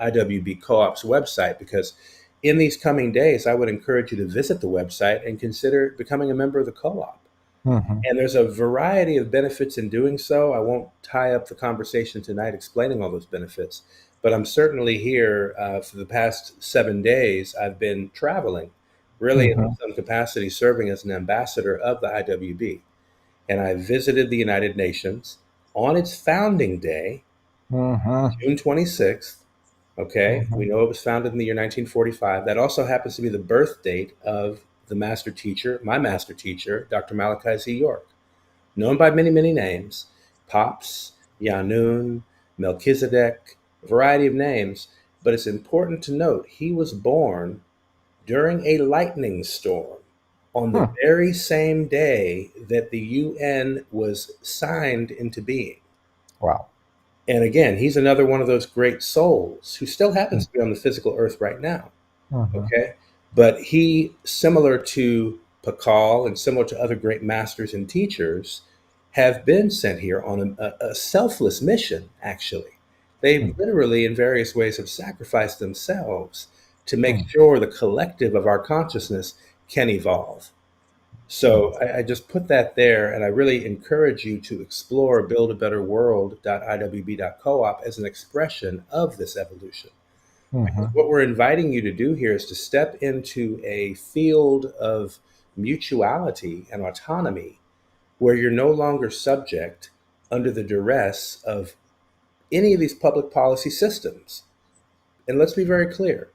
[SPEAKER 2] IWB Co-op's website, because in these coming days, I would encourage you to visit the website and consider becoming a member of the co-op. And there's a variety of benefits in doing so. I won't tie up the conversation tonight explaining all those benefits, but I'm certainly here for the past 7 days. I've been traveling, really in some capacity, serving as an ambassador of the IWB. And I visited the United Nations on its founding day, June 26th. Okay, we know it was founded in the year 1945. That also happens to be the birth date of the master teacher, my master teacher, Dr. Malachi Z. York, known by many, many names: Pops, Yanun, Melchizedek, a variety of names. But it's important to note he was born during a lightning storm. on the very same day that the UN was signed into being.
[SPEAKER 3] Wow.
[SPEAKER 2] And again, he's another one of those great souls who still happens to be on the physical earth right now. Okay. But he, similar to Pakal and similar to other great masters and teachers, have been sent here on a selfless mission, actually. They literally, in various ways, have sacrificed themselves to make sure the collective of our consciousness can evolve. So I just put that there, and I really encourage you to explore buildabetterworld.iwb.coop as an expression of this evolution. Because what we're inviting you to do here is to step into a field of mutuality and autonomy where you're no longer subject under the duress of any of these public policy systems. And let's be very clear,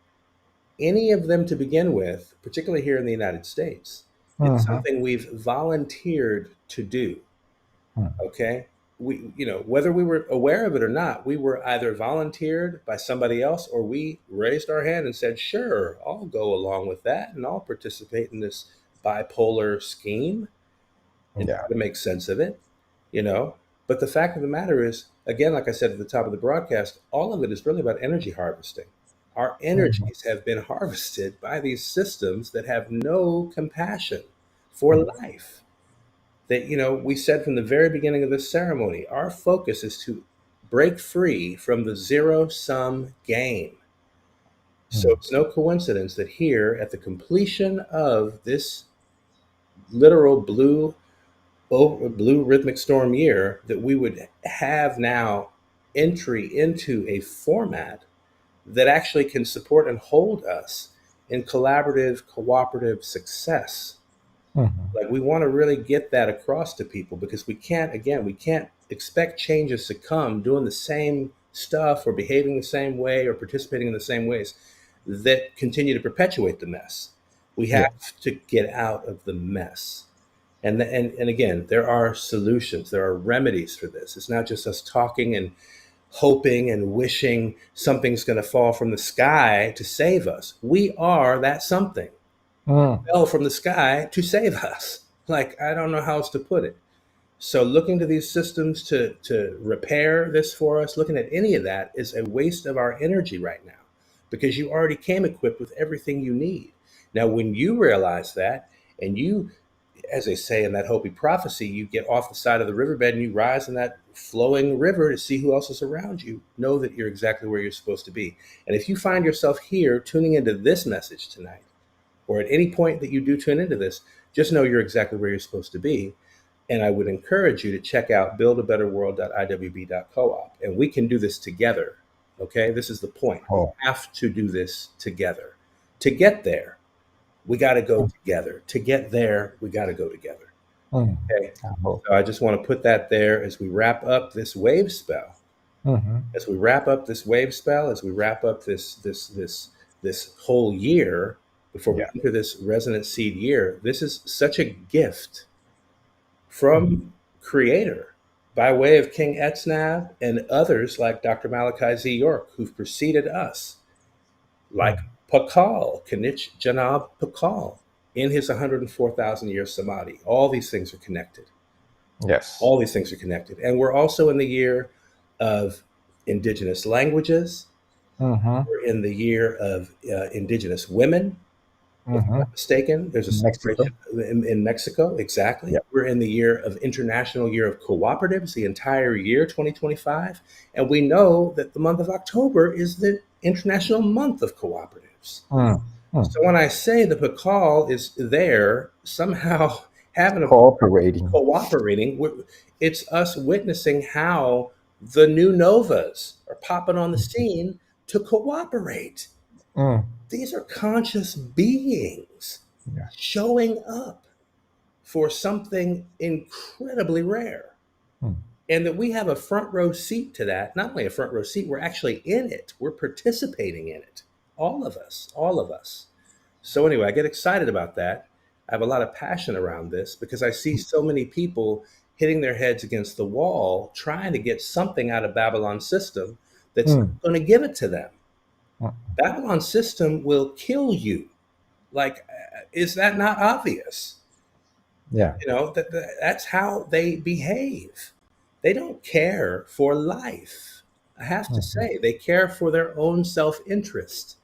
[SPEAKER 2] any of them to begin with, particularly here in the United States, it's something we've volunteered to do. Okay? We, whether we were aware of it or not, we were either volunteered by somebody else or we raised our hand and said, sure, I'll go along with that and I'll participate in this bipolar scheme and try to make sense of it, But the fact of the matter is, again, like I said at the top of the broadcast, all of it is really about energy harvesting. Our energies have been harvested by these systems that have no compassion for life. That, we said from the very beginning of this ceremony, our focus is to break free from the zero-sum game. So it's no coincidence that here, at the completion of this literal blue rhythmic storm year, that we would have now entry into a format that actually can support and hold us in collaborative, cooperative success. Like, we want to really get that across to people, because we can't expect changes to come doing the same stuff or behaving the same way or participating in the same ways that continue to perpetuate the mess. We have to get out of the mess. And again, there are solutions, there are remedies for this. It's not just us talking and hoping and wishing something's going to fall from the sky to save us. We are that something. Fell from the sky to save us. Like, I don't know how else to put it. So looking to these systems to repair this for us, looking at any of that is a waste of our energy right now, because you already came equipped with everything you need. Now, when you realize that, and you, as they say in that Hopi prophecy, you get off the side of the riverbed and you rise in that flowing river to see who else is around you, know that you're exactly where you're supposed to be. And if you find yourself here tuning into this message tonight, or at any point that you do tune into this, just know you're exactly where you're supposed to be. And I would encourage you to check out buildabetterworld.iwb.coop. And we can do this together. Okay? This is the point. We have to do this together. To get there, we got to go together. To get there, we got to go together. Okay? So I just want to put that there as we wrap up this wave spell. As we wrap up this wave spell, as we wrap up this whole year, before we enter this resonant seed year, this is such a gift from Creator by way of King Etznab and others like Dr. Malachi Z. York, who've preceded us, like Pakal, Kanich Janab Pakal, in his 104,000 year samadhi. All these things are connected.
[SPEAKER 3] Yes.
[SPEAKER 2] All these things are connected. And we're also in the year of Indigenous languages. We're in the year of Indigenous women. If I'm not mistaken, there's a celebration in Mexico. Exactly. We're in the year of International Year of Cooperatives, the entire year 2025. And we know that the month of October is the International Month of Cooperatives. So when I say the Pakal is there, somehow having cooperating, it's us witnessing how the new novas are popping on the scene to cooperate. These are conscious beings showing up for something incredibly rare. And that we have a front row seat to that. Not only a front row seat, we're actually in it. We're participating in it. All of us. So anyway, I get excited about that. I have a lot of passion around this because I see so many people hitting their heads against the wall trying to get something out of Babylon's system that's going to give it to them. Babylon's system will kill you. Like, is that not obvious?
[SPEAKER 3] Yeah.
[SPEAKER 2] That's how they behave. They don't care for life. I have to
[SPEAKER 3] Mhm.
[SPEAKER 2] say, they care for their own self-interest.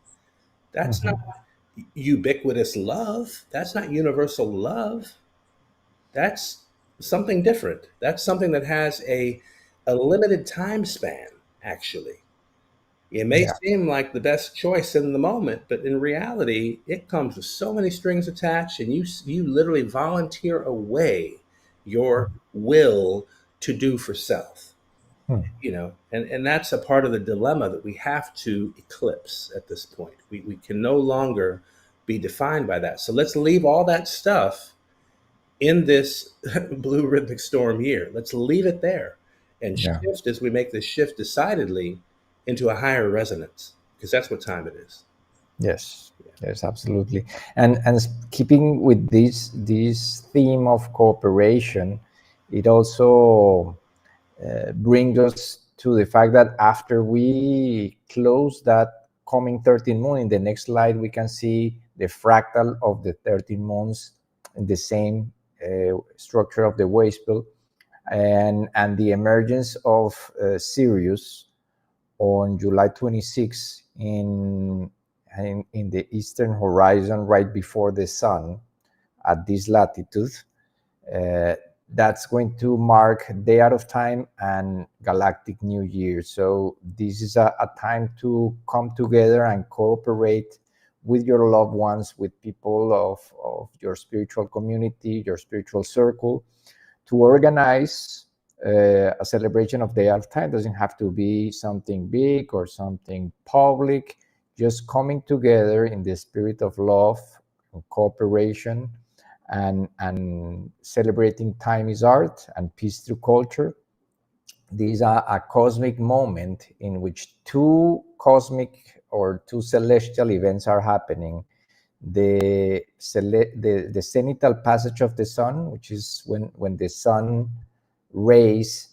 [SPEAKER 2] That's not
[SPEAKER 3] Mhm.
[SPEAKER 2] ubiquitous love. That's not universal love. That's something different. That's something that has a limited time span, actually. It may
[SPEAKER 3] Yeah.
[SPEAKER 2] seem like the best choice in the moment, but in reality, it comes with so many strings attached, and you literally volunteer away your will to do for self.
[SPEAKER 3] Hmm.
[SPEAKER 2] And that's a part of the dilemma that we have to eclipse at this point. We can no longer be defined by that. So let's leave all that stuff in this blue rhythmic storm year. Let's leave it there and
[SPEAKER 3] Yeah.
[SPEAKER 2] shift as we make this shift decidedly into a higher resonance, because that's what time it is.
[SPEAKER 3] Yes. Yes, absolutely. And keeping with this theme of cooperation, it also brings us to the fact that after we close that coming 13 moon, in the next slide we can see the fractal of the 13 moons in the same structure of the wave spell, and the emergence of Sirius on July 26 in the eastern horizon, right before the sun at this latitude. Uh, that's going to mark day out of time and galactic new year. So this is a time to come together and cooperate with your loved ones, with people of your spiritual community, your spiritual circle, to organize a celebration of day out of time. Doesn't have to be something big or something public, just coming together in the spirit of love and cooperation, and celebrating time is art and peace through culture. These are a cosmic moment in which two cosmic or two celestial events are happening. The zenithal passage of the sun, which is when the sun rays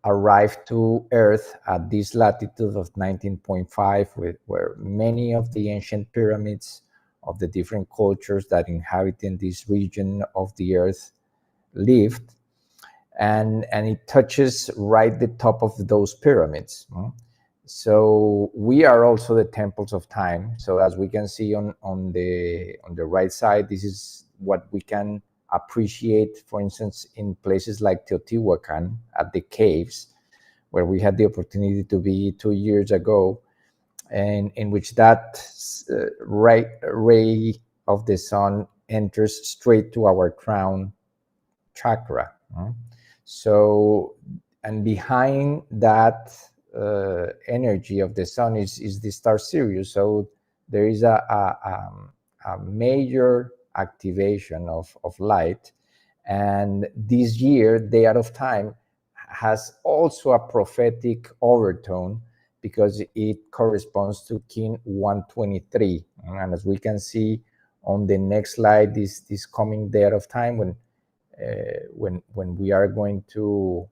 [SPEAKER 3] arrive to Earth at this latitude of 19.5, where many of the ancient pyramids of the different cultures that inhabit in this region of the Earth lived, and it touches right the top of those pyramids. So we are also the temples of time. So as we can see on the right side, this is what we can appreciate, for instance, in places like Teotihuacan at the caves, where we had the opportunity to be 2 years ago, and in which that right ray of the sun enters straight to our crown chakra. So, and behind that energy of the sun is the star Sirius. So there is a major activation of light. And this year, Day Out of Time has also a prophetic overtone because it corresponds to Kin 123. And as we can see on the next slide, this coming Day Out of Time, when we are going to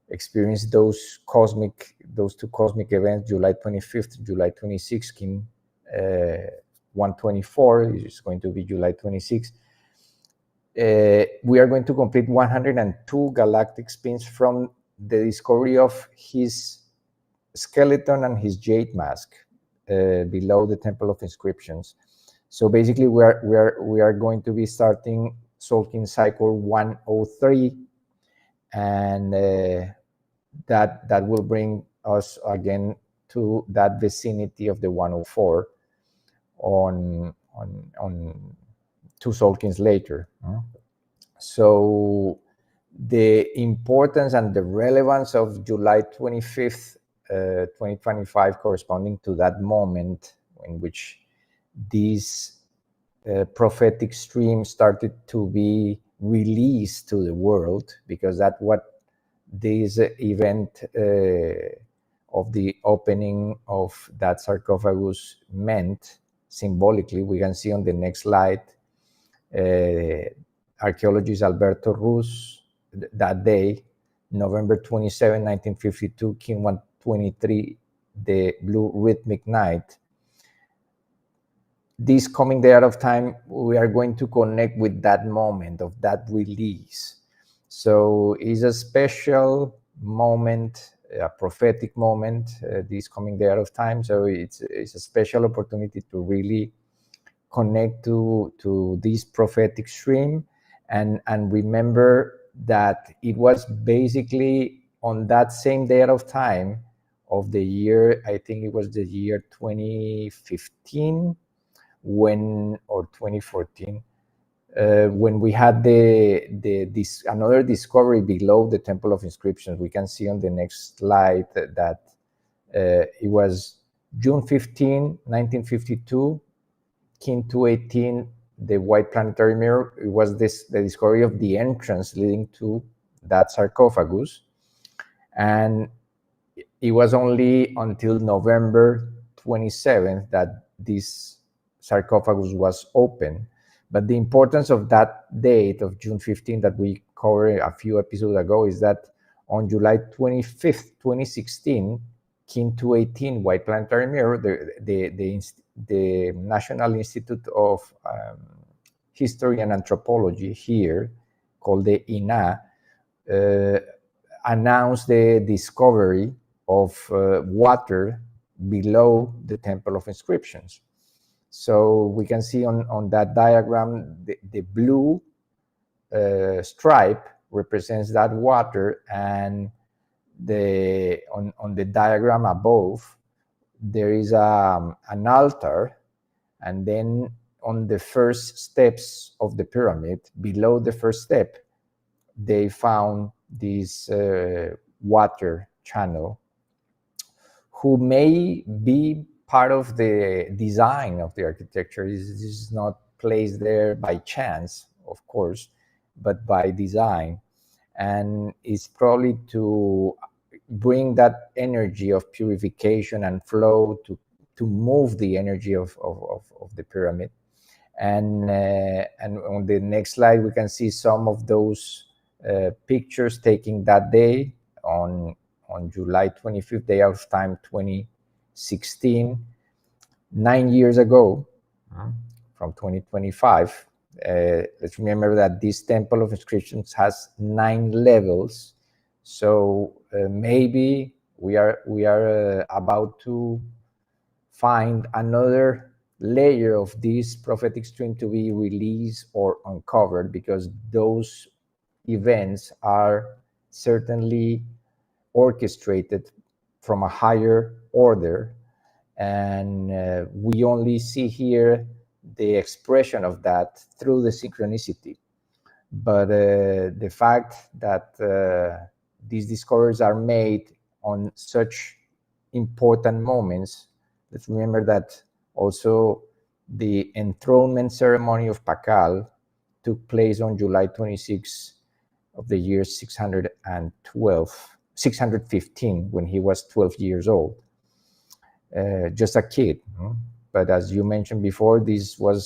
[SPEAKER 3] experience those two cosmic events, July 25th, July 26th, Kin 124 is going to be July 26th. We are going to complete 102 galactic spins from the discovery of his skeleton and his jade mask below the Temple of Inscriptions. So basically, we are going to be starting Solkin cycle 103, and that will bring us again to that vicinity of the 104 on two Solkins later. So the importance and the relevance of July 25th, 2025, corresponding to that moment in which this prophetic stream started to be released to the world, because that's what this event of the opening of that sarcophagus meant symbolically. We can see on the next slide archaeologist Alberto Ruz that day, November 27, 1952, King 123, the Blue Rhythmic Night, this coming day out of time, we are going to connect with that moment of that release. So it's a special moment, a prophetic moment, this coming day out of time. So it's a special opportunity to really connect to this prophetic stream and remember that it was basically on that same day out of time of the year, I think it was the year 2015 or 2014, when we had this another discovery below the Temple of Inscriptions. We can see on the next slide that it was June 15, 1952, Kin 218, the white planetary mirror. It was the discovery of the entrance leading to that sarcophagus. And it was only until November 27th that this sarcophagus was open. But the importance of that date of June 15 that we covered a few episodes ago is that on July 25th, 2016, Kin 218 white planetary mirror, the National Institute of History and Anthropology here, called the INA, announced the discovery of water below the Temple of Inscriptions. So we can see on that diagram, the blue stripe represents that water, and on the diagram above, there is an altar, and then on the first steps of the pyramid, below the first step, they found this water channel, who may be part of the design of the architecture. This is not placed there by chance, of course, but by design. And it's probably to bring that energy of purification and flow to move the energy of the pyramid. And on the next slide, we can see some of those pictures taken that day on July 25th, day of time 2016, 9 years ago, from 2025. Let's remember that this Temple of Inscriptions has 9 levels. So maybe we are about to find another layer of this prophetic stream to be released or uncovered, because those events are certainly orchestrated from a higher order, and we only see here the expression of that through the synchronicity. But the fact that these discoveries are made on such important moments, let's remember that also the enthronement ceremony of Pakal took place on July 26 of the year 615, when he was 12 years old, just a kid. But as you mentioned before, these were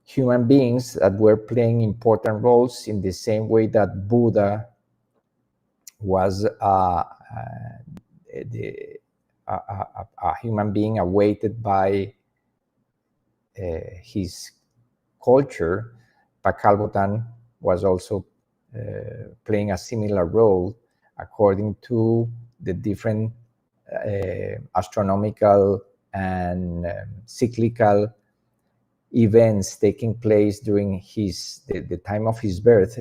[SPEAKER 3] human beings that were playing important roles in the same way that Buddha was a human being awaited by his culture. Pakal Bhutan was also playing a similar role according to the different astronomical and cyclical events taking place during the time of his birth.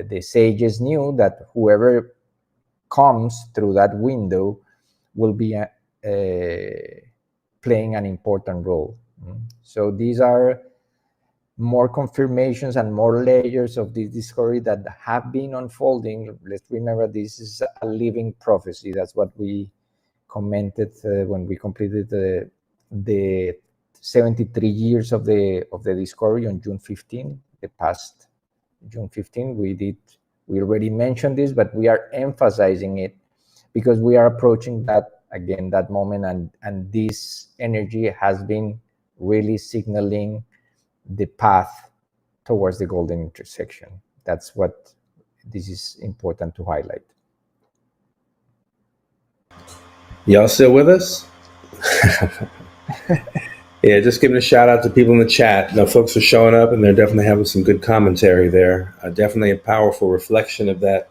[SPEAKER 3] The sages knew that whoever comes through that window will be playing an important role. So these are more confirmations and more layers of this discovery that have been unfolding. Let's remember, this is a living prophecy. That's what we commented when we completed the 73 years of the discovery on June 15. The past June 15, we already mentioned this, but we are emphasizing it because we are approaching that moment, and this energy has been really signaling the path towards the golden intersection. That's what this is important to highlight.
[SPEAKER 2] Y'all still with us? Yeah, just giving a shout out to people in the chat. No, folks are showing up and they're definitely having some good commentary there. Definitely a powerful reflection of that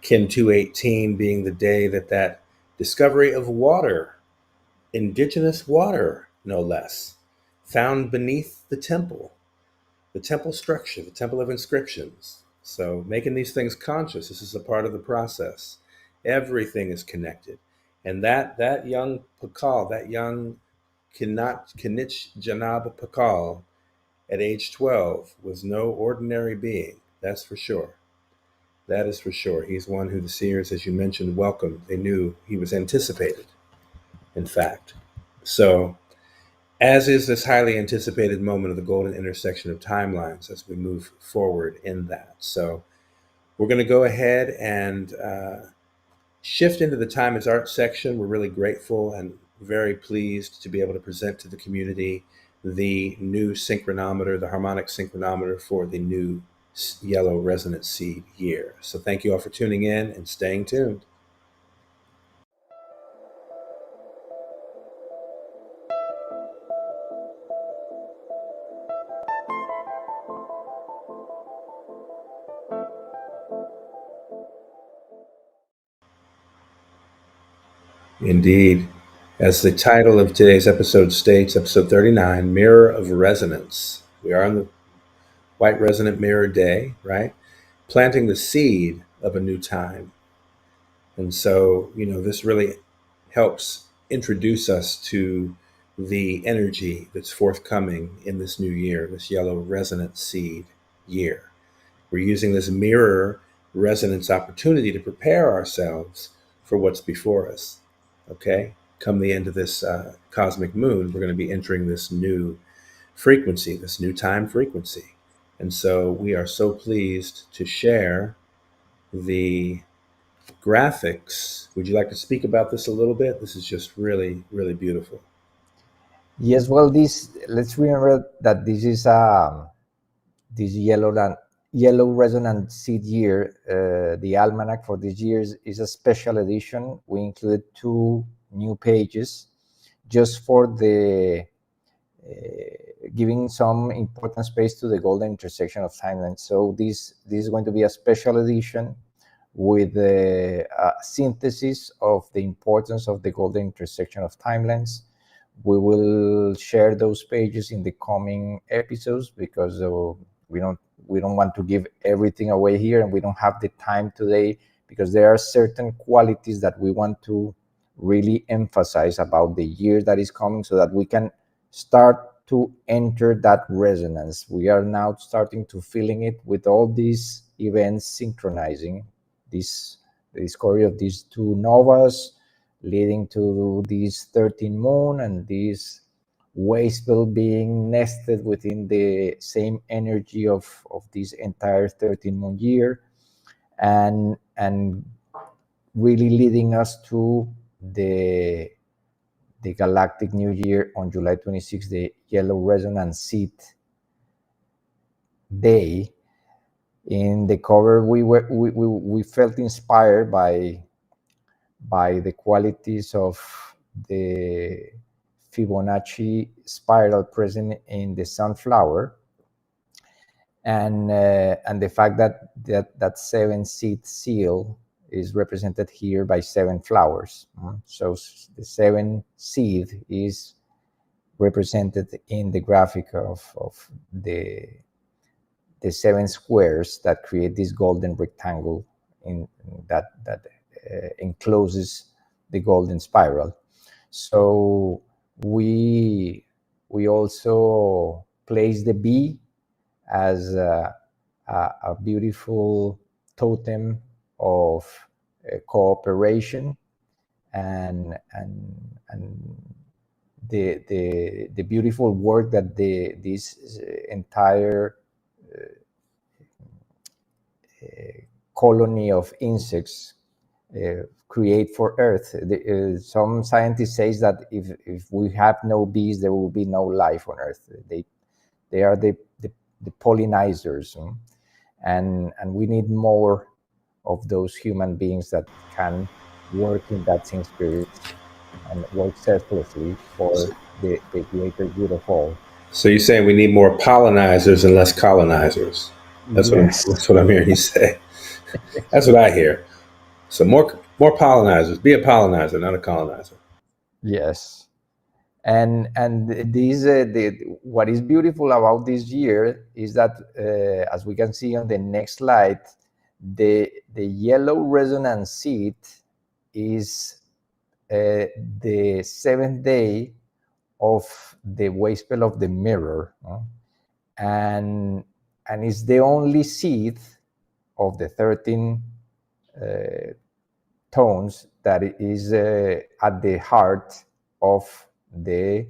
[SPEAKER 2] Kin 218 being the day that discovery of water, indigenous water, no less, found beneath the temple structure, the temple of inscriptions. So making these things conscious, this is a part of the process. Everything is connected. And that young Pakal, that young Kinich Janab Pakal at age 12 was no ordinary being. That's for sure. That is for sure. He's one who the seers, as you mentioned, welcomed. They knew he was anticipated, in fact. So, as is this highly anticipated moment of the golden intersection of timelines as we move forward in that. So, we're going to go ahead and shift into the Time is Art section. We're really grateful and very pleased to be able to present to the community the new synchronometer, the harmonic synchronometer for the new Yellow Resonant Seed Year. So thank you all for tuning in and staying tuned. Indeed. As the title of today's episode states, episode 39, Mirror of Resonance. We are on the White Resonant Mirror Day, right? Planting the seed of a new time. And so, this really helps introduce us to the energy that's forthcoming in this new year, this Yellow Resonant Seed Year. We're using this mirror resonance opportunity to prepare ourselves for what's before us. Okay? Come the end of this cosmic moon, we're going to be entering this new frequency, this new time frequency. And so we are so pleased to share the graphics. Would you like to speak about this a little bit? This is just really, really beautiful.
[SPEAKER 3] Yes, well, let's remember that this is this Yellow Resonant Seed Year. The almanac for this year is a special edition. We included 2 new pages just for the giving some important space to the golden intersection of timelines. So this is going to be a special edition with a synthesis of the importance of the golden intersection of timelines. We will share those pages in the coming episodes because we don't want to give everything away here, and we don't have the time today because there are certain qualities that we want to really emphasize about the year that is coming so that we can start to enter that resonance. We are now starting to feeling it with all these events synchronizing, the discovery of these 2 novas leading to this 13th moon and this waste belt being nested within the same energy of this entire 13th moon year, and really leading us to the Galactic New Year on July 26th, the Yellow Resonant Seed Day. In the cover, we felt inspired by the qualities of the Fibonacci spiral present in the sunflower, and the fact that 7 seed seal is represented here by 7 flowers. So the 7 seed is represented in the graphic of the 7 squares that create this golden rectangle in that encloses the golden spiral. So we also place the bee as a beautiful totem of cooperation and the beautiful work that this entire colony of insects create for Earth. Some scientists say that if we have no bees, there will be no life on Earth. They are the pollinizers, and we need more of those human beings that can work in that same spirit and work selflessly for the greater good of all.
[SPEAKER 2] So you're saying we need more pollinizers and less colonizers.
[SPEAKER 3] Yes.
[SPEAKER 2] That's what I'm hearing you say. That's what I hear. So more pollinizers. Be a pollinizer, not a colonizer.
[SPEAKER 3] Yes. And these what is beautiful about this year is that as we can see on the next slide, the yellow resonant seed is the seventh day of the wave spell of the mirror, and it's the only seed of the 13 tones that is at the heart of the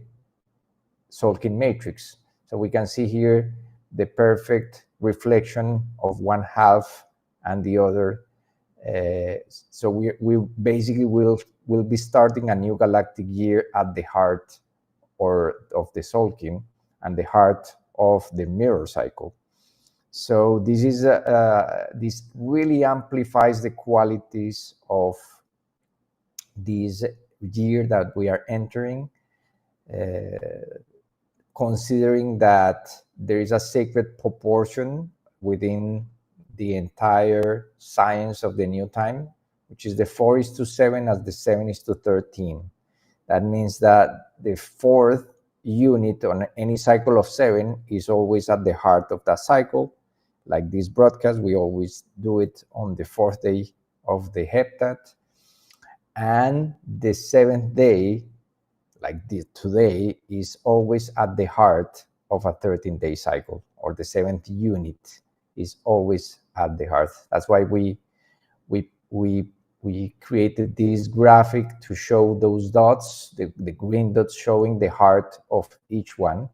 [SPEAKER 3] Solkin matrix. So we can see here the perfect reflection of one half and the other. So we basically will be starting a new galactic year at the heart of the Solkin and the heart of the mirror cycle. So this is this really amplifies the qualities of this year that we are entering, considering that there is a sacred proportion within the entire science of the new time, which is the 4:7 as the 7:13. That means that the fourth unit on any cycle of 7 is always at the heart of that cycle. Like this broadcast, we always do it on the fourth day of the heptad. And the seventh day, like this today, is always at the heart of a 13-day cycle, or the seventh unit is always at the heart. That's why we created this graphic to show those dots, the green dots showing the heart of each one.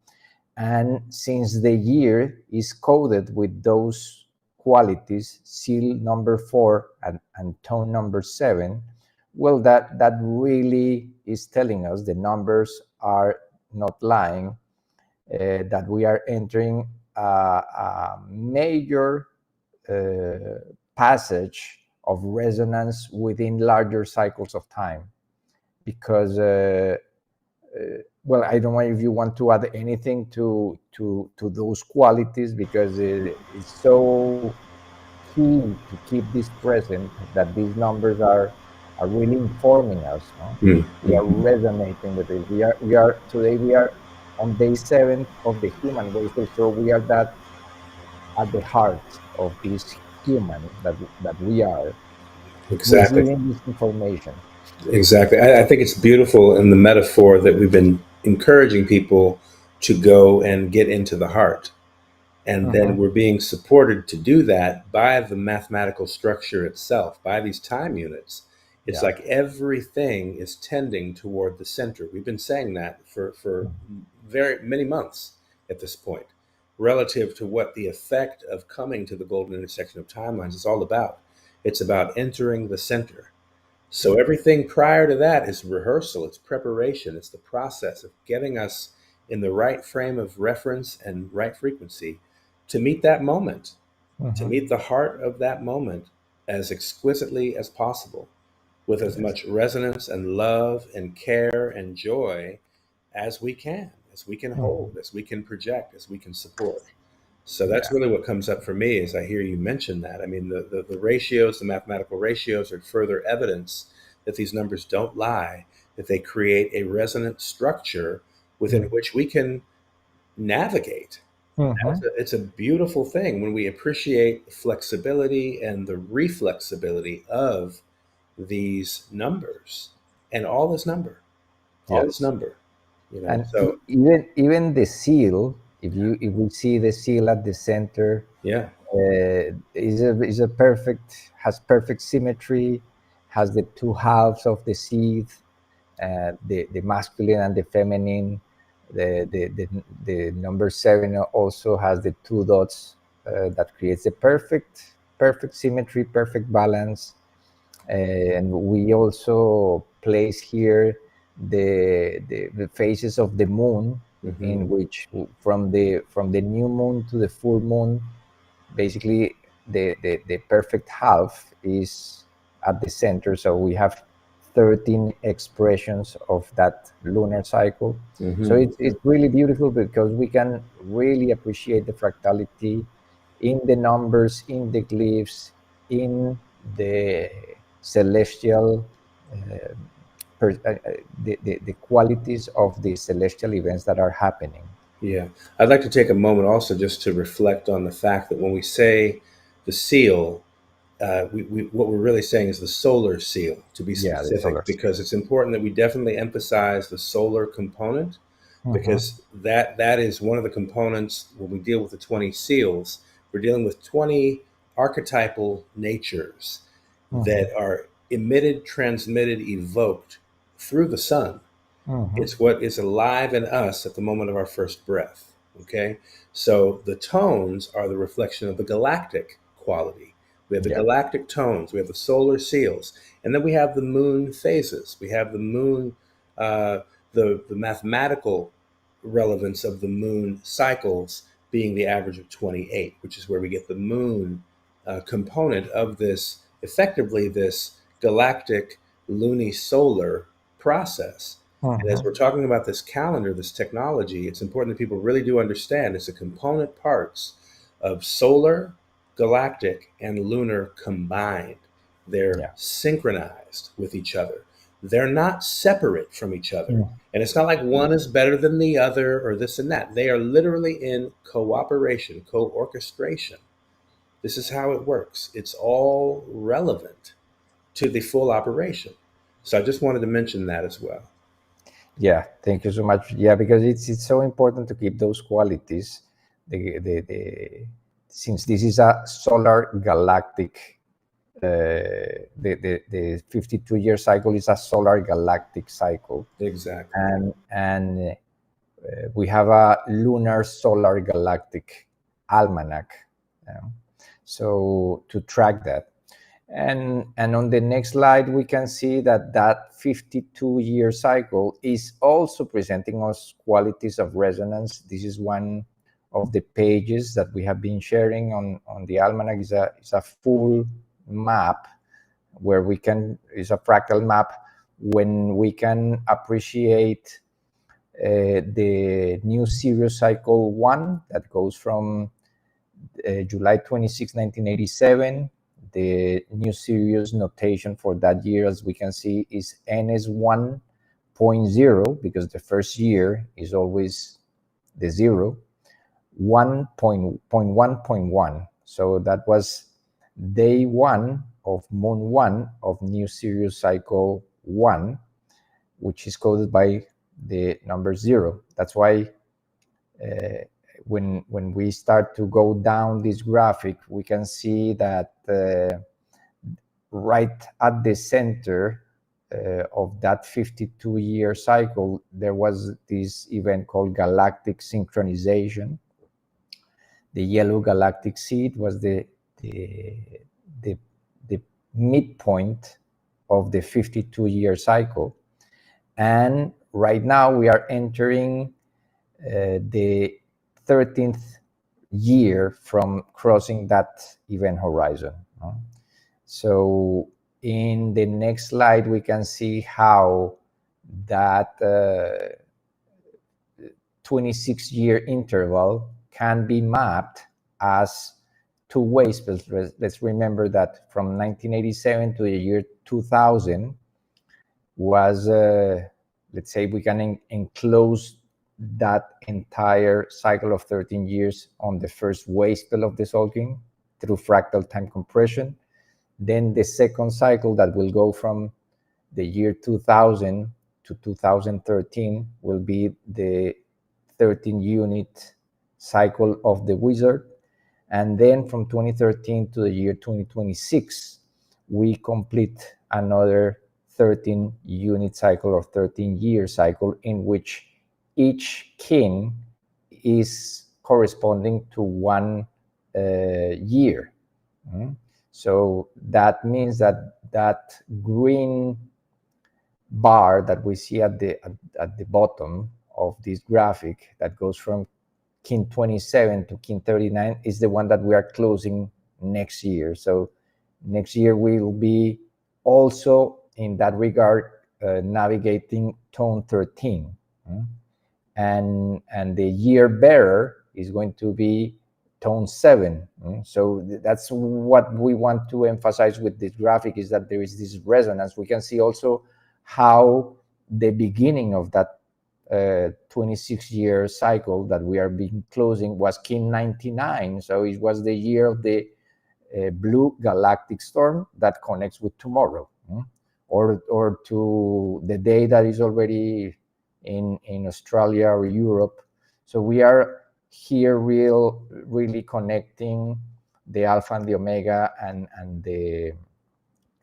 [SPEAKER 3] And since the year is coded with those qualities, seal number 4 and tone number 7, well, that really is telling us the numbers are not lying, that we are entering a major passage of resonance within larger cycles of time. Because, well, I don't know if you want to add anything to those qualities, because it's so key to keep this present, that these numbers are really informing us. No? We are resonating with it. We are today we are on day 7 of the human wave, so we are that at the heart of this human that we are.
[SPEAKER 2] Exactly.
[SPEAKER 3] Receiving this information.
[SPEAKER 2] Exactly. I think it's beautiful in the metaphor that we've been encouraging people to go and get into the heart. And then we're being supported to do that by the mathematical structure itself, by these time units. It's like everything is tending toward the center. We've been saying that for very many months at this point, relative to what the effect of coming to the golden intersection of timelines is all about. It's about entering the center. So everything prior to that is rehearsal, it's preparation, it's the process of getting us in the right frame of reference and right frequency to meet that moment, to meet the heart of that moment as exquisitely as possible, with as much resonance and love and care and joy as we can hold, as we can project, as we can support. So that's really what comes up for me as I hear you mention that. I mean, the ratios, the mathematical ratios are further evidence that these numbers don't lie, that they create a resonant structure within which we can navigate. It's a beautiful thing when we appreciate the flexibility and the reflexibility of these numbers and all this number. You know,
[SPEAKER 3] And
[SPEAKER 2] so
[SPEAKER 3] even the seal, if we see the seal at the center, is a perfect, has perfect symmetry, has the two halves of the seed, the masculine and the feminine. The number 7 also has the two dots that creates a perfect symmetry, perfect balance. And we also place here the phases of the moon, in which from the new moon to the full moon, basically the perfect half is at the center. So we have 13 expressions of that lunar cycle.
[SPEAKER 2] Mm-hmm.
[SPEAKER 3] So it's really beautiful because we can really appreciate the fractality in the numbers, in the glyphs, in the celestial, the qualities of the celestial events that are happening.
[SPEAKER 2] Yeah. I'd like to take a moment also just to reflect on the fact that when we say the seal, what we're really saying is the solar seal, to be
[SPEAKER 3] Yeah, the solar
[SPEAKER 2] specific, because it's important that we definitely emphasize the solar component, because that is one of the components when we deal with the 20 seals. We're dealing with 20 archetypal natures that are emitted, transmitted, evoked through the sun. It's what is alive in us at the moment of our first breath. Okay. So the tones are the reflection of the galactic quality. We have the galactic tones, we have the solar seals, and then we have the moon phases. We have the moon, the mathematical relevance of the moon cycles being the average of 28, which is where we get the moon component of this, effectively, this galactic lunisolar process. And as we're talking about this calendar, this technology, it's important that people really do understand it's the component parts of solar, galactic, and lunar combined. They're synchronized with each other. They're not separate from each other. And it's not like one is better than the other or this and that. They are literally in cooperation, co-orchestration. This is how it works. It's all relevant to the full operation. So I just wanted to mention that as well.
[SPEAKER 3] Yeah, thank you so much. Yeah, because it's so important to keep those qualities. Since this is a solar galactic, the 52-year cycle is a solar galactic cycle.
[SPEAKER 2] Exactly.
[SPEAKER 3] And we have a lunar solar galactic almanac. So to track that. And on the next slide, we can see that 52-year cycle is also presenting us qualities of resonance. This is one of the pages that we have been sharing on the almanac. Is a full map where we can, is a fractal map when we can appreciate the new Sirius cycle 1 that goes from July 26, 1987. The new Sirius notation for that year, as we can see, is NS 1.0, because the first year is always the 0, 1.1.1. So that was day 1 of moon 1 of new Sirius cycle 1, which is coded by the number 0. That's why when we start to go down this graphic, we can see that right at the center of that 52-year cycle, there was this event called galactic synchronization. The yellow galactic seed was the midpoint of the 52-year cycle. And right now we are entering the 13th year from crossing that event horizon. So in the next slide, we can see how that 26-year interval can be mapped as two ways. But let's remember that from 1987 to the year 2000 was, let's say, we can enclose that entire cycle of 13 years on the first wave spell of the Solking through fractal time compression. Then the second cycle that will go from the year 2000 to 2013 will be the 13-unit cycle of the wizard. And then from 2013 to the year 2026, we complete another 13-unit cycle or 13-year cycle in which each kin is corresponding to 1 year. So that means that green bar that we see at the bottom of this graphic that goes from kin 27 to kin 39 is the one that we are closing next year. So next year we will be also in that regard, navigating tone 13. And the year bearer is going to be tone 7. So that's what we want to emphasize with this graphic, is that there is this resonance. We can see also how the beginning of that 26-year cycle that we are being closing was Kin 99. So it was the year of the blue galactic storm that connects with tomorrow, or to the day that is already in Australia or Europe. So we are here really connecting the alpha and the omega, and the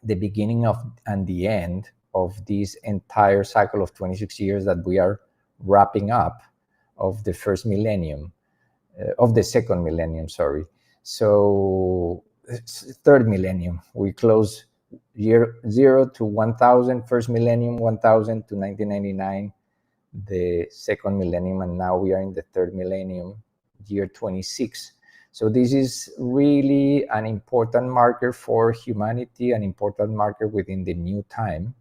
[SPEAKER 3] beginning of and the end of this entire cycle of 26 years that we are wrapping up, of the first millennium, of the second millennium, sorry. So it's third millennium. We close year 0 to 1000, first millennium 1000 to 1999, the second millennium, and now we are in the third millennium, year 26. So this is really an important marker for humanity, an important marker within the new time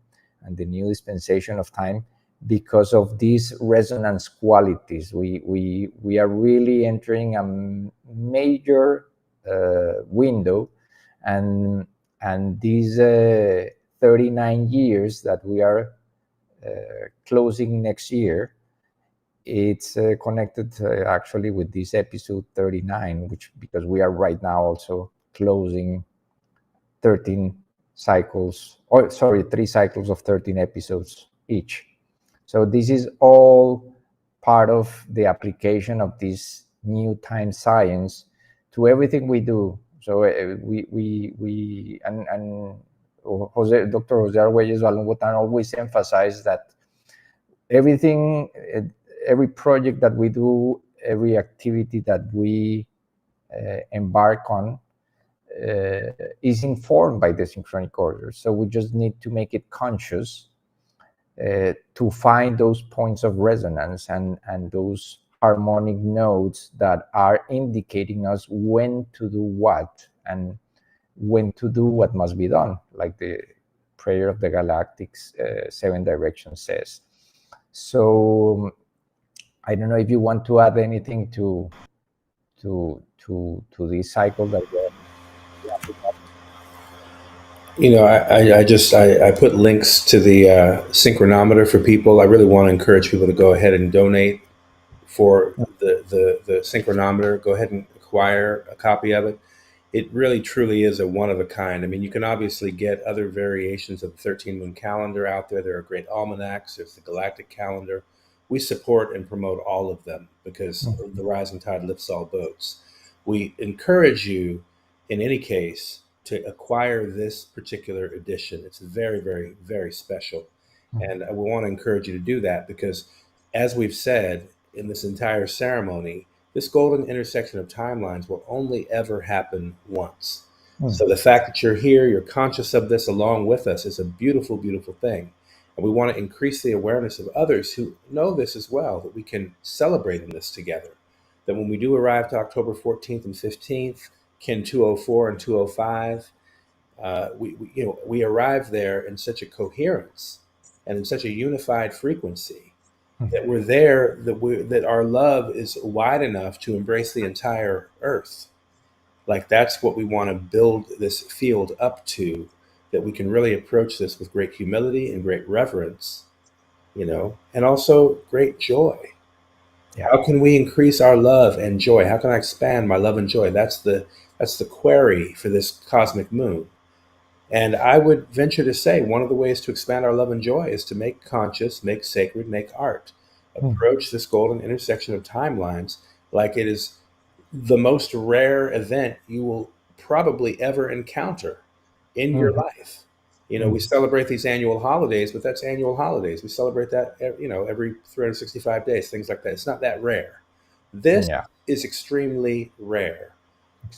[SPEAKER 3] and the new dispensation of time, because of these resonance qualities. We are really entering a major window, and these 39 years that we are closing next year, it's connected actually with this episode 39, which, because we are right now also closing 13 cycles, or sorry, 3 cycles of 13 episodes each. So this is all part of the application of this new time science to everything we do. So we and Dr. Jose Arguelles Balungotan always emphasized that everything, every project that we do, every activity that we embark on is informed by the synchronic order. So we just need to make it conscious to find those points of resonance and those harmonic notes that are indicating us when to do what, and when to do what must be done, like the prayer of the Galactic 7 directions says. So I don't know if you want to add anything to this cycle that we're wrapping up.
[SPEAKER 2] I put links to the synchronometer for people. I really want to encourage people to go ahead and donate for the synchronometer. Go ahead and acquire a copy of it. It really truly is a one of a kind. I mean, you can obviously get other variations of the 13 moon calendar out there. There are great almanacs. There's the galactic calendar. We support and promote all of them because the rising tide lifts all boats. We encourage you, in any case, to acquire this particular edition. It's very, very, very special. And we want to encourage you to do that because, as we've said in this entire ceremony, this golden intersection of timelines will only ever happen once. So the fact that you're here, you're conscious of this along with us, is a beautiful, beautiful thing. And we want to increase the awareness of others who know this as well, that we can celebrate in this together. That when we do arrive to October 14th and 15th, Kin 204 and 205, we arrive there in such a coherence and in such a unified frequency that we're there, that our love is wide enough to embrace the entire earth. Like, that's what we want to build this field up to, that we can really approach this with great humility and great reverence, and also great joy. Yeah. How can we increase our love and joy? How can I expand my love and joy? That's the query for this cosmic moon. And I would venture to say one of the ways to expand our love and joy is to make conscious, make sacred, make art. Approach this golden intersection of timelines like it is the most rare event you will probably ever encounter in your life. We celebrate these annual holidays, but that's annual holidays. We celebrate that, every 365 days, things like that. It's not that rare. This is extremely rare.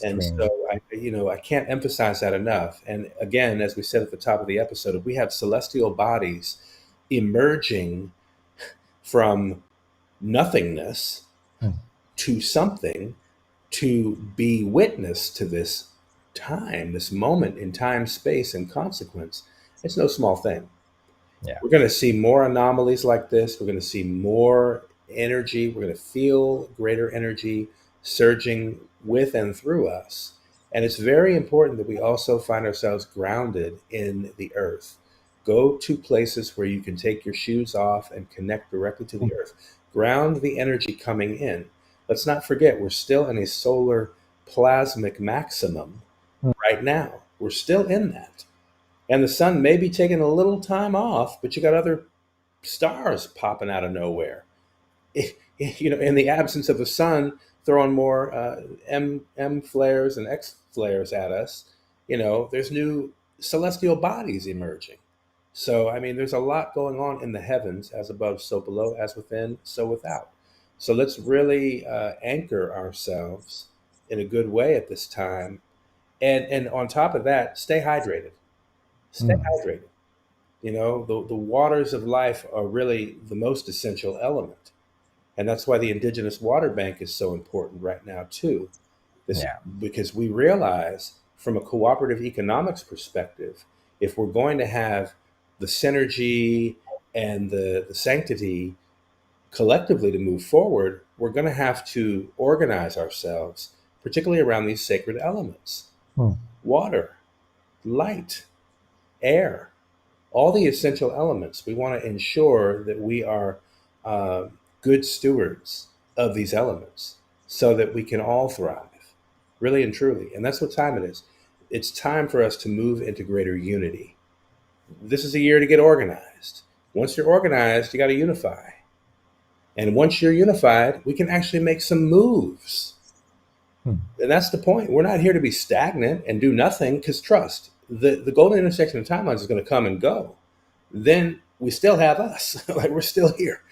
[SPEAKER 2] And so I can't emphasize that enough. And again, as we said at the top of the episode, we have celestial bodies emerging from nothingness to something, to be witness to this time, this moment in time, space, and consequence. It's no small thing.
[SPEAKER 3] Yeah.
[SPEAKER 2] We're going to see more anomalies like this. We're going to see more energy. We're going to feel greater energy surging with and through us. And it's very important that we also find ourselves grounded in the earth. Go to places where you can take your shoes off and connect directly to the earth. Ground the energy coming in. Let's not forget, we're still in a solar plasmic maximum right now. We're still in that. And the sun may be taking a little time off, but you got other stars popping out of nowhere. In the absence of the sun, throwing more M flares and X flares at us, there's new celestial bodies emerging. So, I mean, there's a lot going on in the heavens, as above, so below, as within, so without. So let's really anchor ourselves in a good way at this time. And on top of that, stay hydrated. Stay hydrated. The waters of life are really the most essential element. And that's why the Indigenous water bank is so important right now, too. Because we realize from a cooperative economics perspective, if we're going to have the synergy and the sanctity collectively to move forward, we're going to have to organize ourselves, particularly around these sacred elements. Water, light, air, all the essential elements. We want to ensure that we are good stewards of these elements so that we can all thrive, really and truly. And that's what time it is. It's time for us to move into greater unity. This is a year to get organized. Once you're organized, you got to unify. And once you're unified, we can actually make some moves. And that's the point. We're not here to be stagnant and do nothing, because trust, the golden intersection of timelines is going to come and go. Then we still have us. Like, we're still here.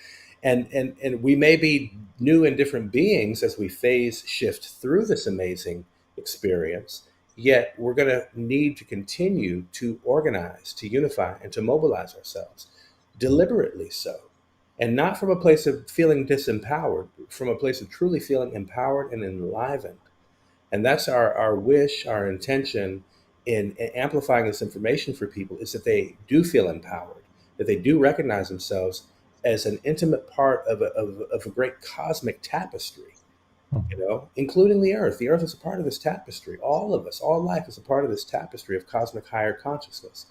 [SPEAKER 2] And we may be new and different beings as we phase shift through this amazing experience, yet we're going to need to continue to organize, to unify, and to mobilize ourselves, deliberately so. And not from a place of feeling disempowered, from a place of truly feeling empowered and enlivened. And that's our wish, our intention in amplifying this information for people, is that they do feel empowered, that they do recognize themselves as an intimate part of a great cosmic tapestry, including the earth. The earth is a part of this tapestry. All of us, all life is a part of this tapestry of cosmic higher consciousness.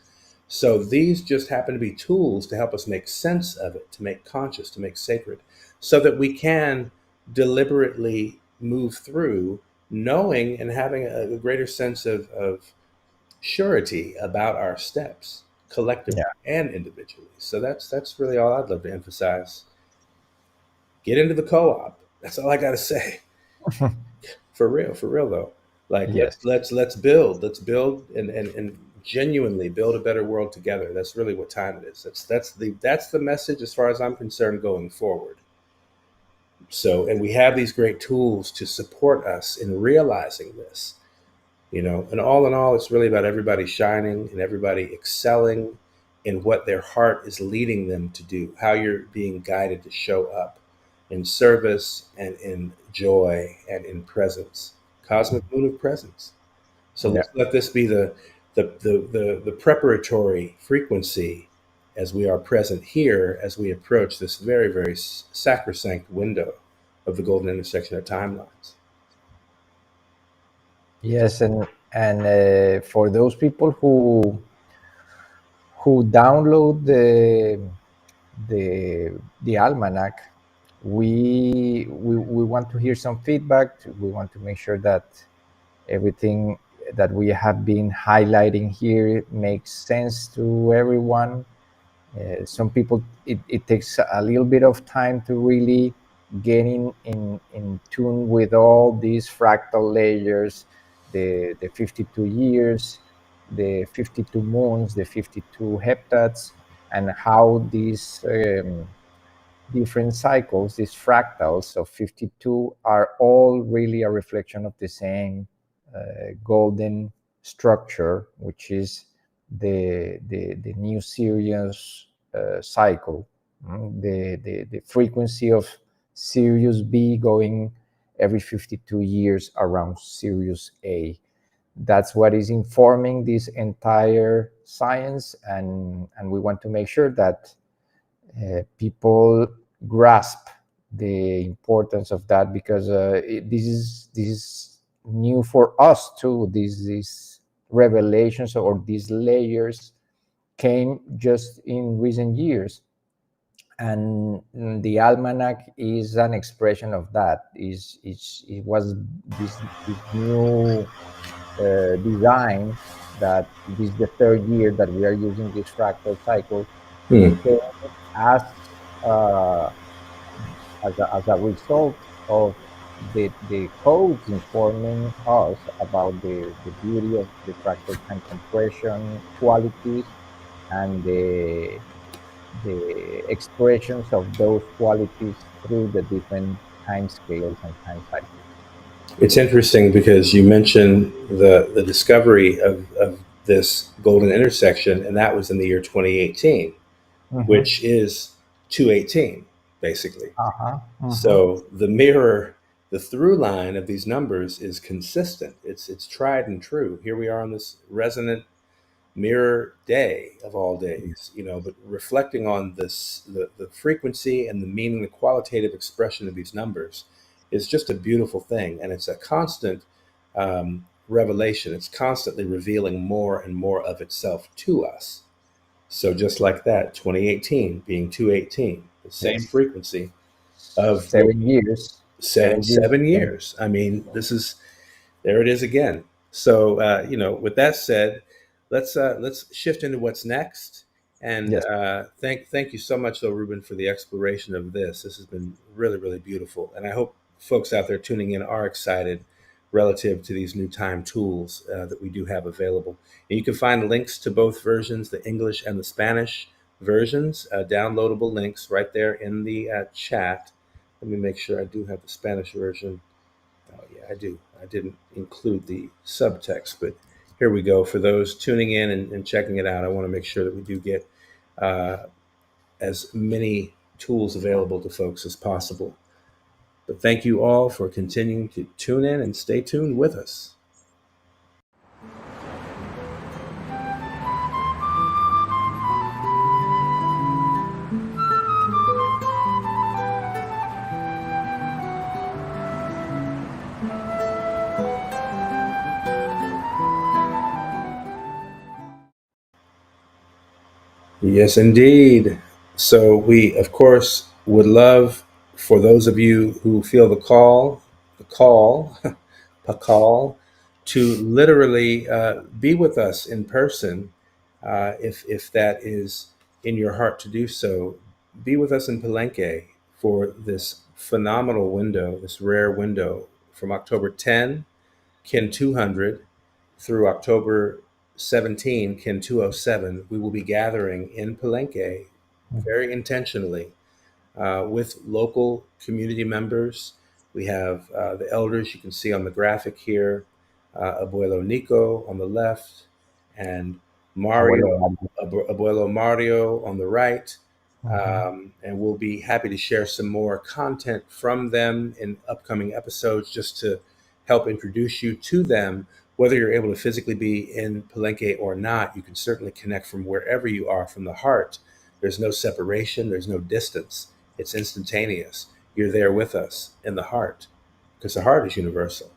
[SPEAKER 2] So these just happen to be tools to help us make sense of it, to make conscious, to make sacred, so that we can deliberately move through, knowing and having a greater sense of surety about our steps, collectively and individually. So that's really all I'd love to emphasize. Get into the co-op. That's all I got to say. For real though. Like, let's build and genuinely build a better world together. That's really what time it is. That's the message as far as I'm concerned going forward. So, and we have these great tools to support us in realizing this, and all in all, it's really about everybody shining and everybody excelling in what their heart is leading them to do, how you're being guided to show up in service and in joy and in presence, cosmic moon of presence. So let's let this be the preparatory frequency as we are present here, as we approach this very, very sacrosanct window of the golden intersection of timelines.
[SPEAKER 3] Yes, and for those people who download the almanac, we want to hear some feedback. We want to make sure that everything that we have been highlighting here makes sense to everyone. Some people, it takes a little bit of time to really get in tune with all these fractal layers, the 52 years, the 52 moons, the 52 heptads, and how these different cycles, these fractals of 52, are all really a reflection of the same golden structure, which is the new Sirius cycle, the frequency of Sirius B going every 52 years around Sirius A. That's what is informing this entire science, and we want to make sure that people grasp the importance of that, because this is new for us too. These revelations or these layers came just in recent years, and the almanac is an expression of that. It was this new design, that this is the third year that we are using this fractal cycle,
[SPEAKER 2] Hmm.
[SPEAKER 3] came as uh, as a result of the codes informing us about the beauty of the fractal time compression qualities, and the expressions of those qualities through the different time scales and time cycles.
[SPEAKER 2] It's interesting because you mentioned the discovery of this golden intersection, and that was in the year 2018,
[SPEAKER 3] Mm-hmm.
[SPEAKER 2] which is 218, basically.
[SPEAKER 3] Uh-huh. Mm-hmm.
[SPEAKER 2] So the mirror, the through line of these numbers is consistent. It's tried and true. Here we are on this resonant mirror day of all days, but reflecting on this, the frequency and the meaning, the qualitative expression of these numbers is just a beautiful thing. And it's a constant revelation. It's constantly revealing more and more of itself to us. So just like that, 2018 being 218, the same
[SPEAKER 3] Yes.
[SPEAKER 2] frequency of what
[SPEAKER 3] 7 years.
[SPEAKER 2] 7 years. I mean, there it is again. So, with that said, let's shift into what's next. And
[SPEAKER 3] Yes.
[SPEAKER 2] thank you so much, though, RuBen, for the exploration of this. This has been really, really beautiful, and I hope folks out there tuning in are excited relative to these new time tools that we do have available. And you can find links to both versions, the English and the Spanish versions, downloadable links right there in the chat. Let me make sure I do have the Spanish version. Oh, yeah, I do. I didn't include the subtext, but here we go. For those tuning in and checking it out, I want to make sure that we do get as many tools available to folks as possible. But thank you all for continuing to tune in and stay tuned with us. Yes, indeed. So we, of course, would love for those of you who feel the call, pakal, to literally be with us in person, if that is in your heart to do so. Be with us in Palenque for this phenomenal window, this rare window from October 10, Kin 200, through October 17, Kin 207. We will be gathering in Palenque very intentionally with local community members. We have the elders you can see on the graphic here, Abuelo Nico on the left, and
[SPEAKER 3] Abuelo
[SPEAKER 2] Abuelo Mario on the right.
[SPEAKER 3] Mario.
[SPEAKER 2] And we'll be happy to share some more content from them in upcoming episodes, just to help introduce you to them. Whether you're able to physically be in Palenque or not, you can certainly connect from wherever you are, from the heart. There's no separation, there's no distance. It's instantaneous. You're there with us in the heart, because the heart is universal.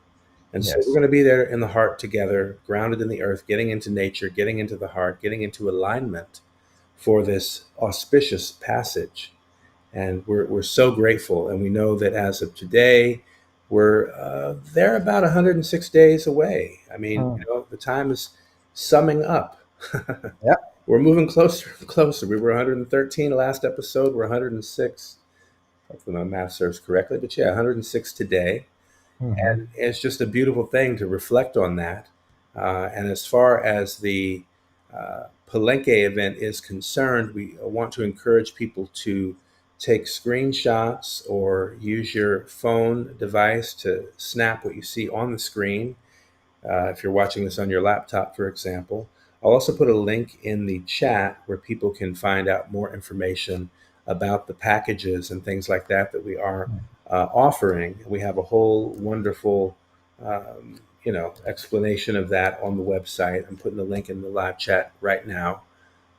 [SPEAKER 2] And so
[SPEAKER 3] Yes.
[SPEAKER 2] we're going to be there in the heart together, grounded in the earth, getting into nature, getting into the heart, getting into alignment for this auspicious passage. And we're so grateful. And we know that as of today, we're they're about 106 days away. I mean, the time is summing up.
[SPEAKER 3] Yeah.
[SPEAKER 2] We're moving closer and closer. We were 113 last episode. We're 106. Hopefully my math serves correctly. But yeah, 106 today. And it's just a beautiful thing to reflect on that. And as far as the Palenque event is concerned, we want to encourage people to take screenshots or use your phone device to snap what you see on the screen. If you're watching this on your laptop, for example. I'll also put a link in the chat where people can find out more information about the packages and things like that we are offering. We have a whole wonderful explanation of that on the website. I'm putting the link in the live chat right now.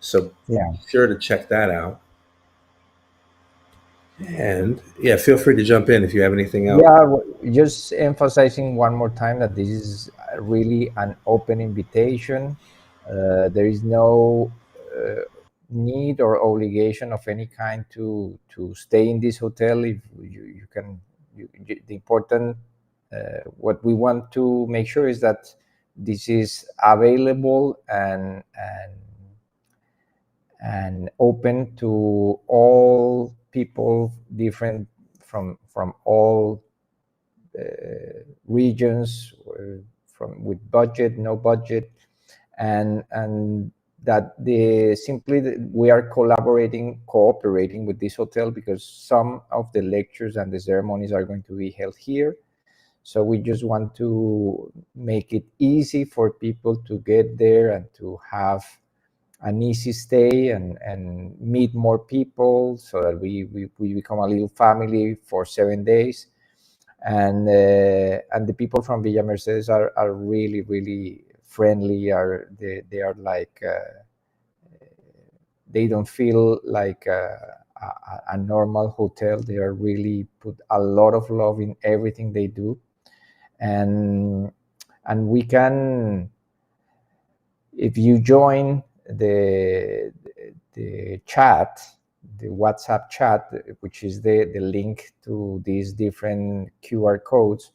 [SPEAKER 2] So
[SPEAKER 3] Yeah.
[SPEAKER 2] be sure to check that out. And yeah, feel free to jump in if you have anything else.
[SPEAKER 3] Yeah, just emphasizing one more time that this is really an open invitation. There is no need or obligation of any kind to stay in this hotel. If you can, the important what we want to make sure is that this is available and open to all people, different from all regions, from with budget, no budget, and that we are cooperating with this hotel because some of the lectures and the ceremonies are going to be held here. So we just want to make it easy for people to get there and to have an easy stay and meet more people, so that we become a little family for 7 days. And the people from Villa Mercedes are really, really friendly. They are like they don't feel like a normal hotel. They are really put a lot of love in everything they do, and we can, if you join the chat, the WhatsApp chat, which is the link to these different QR codes,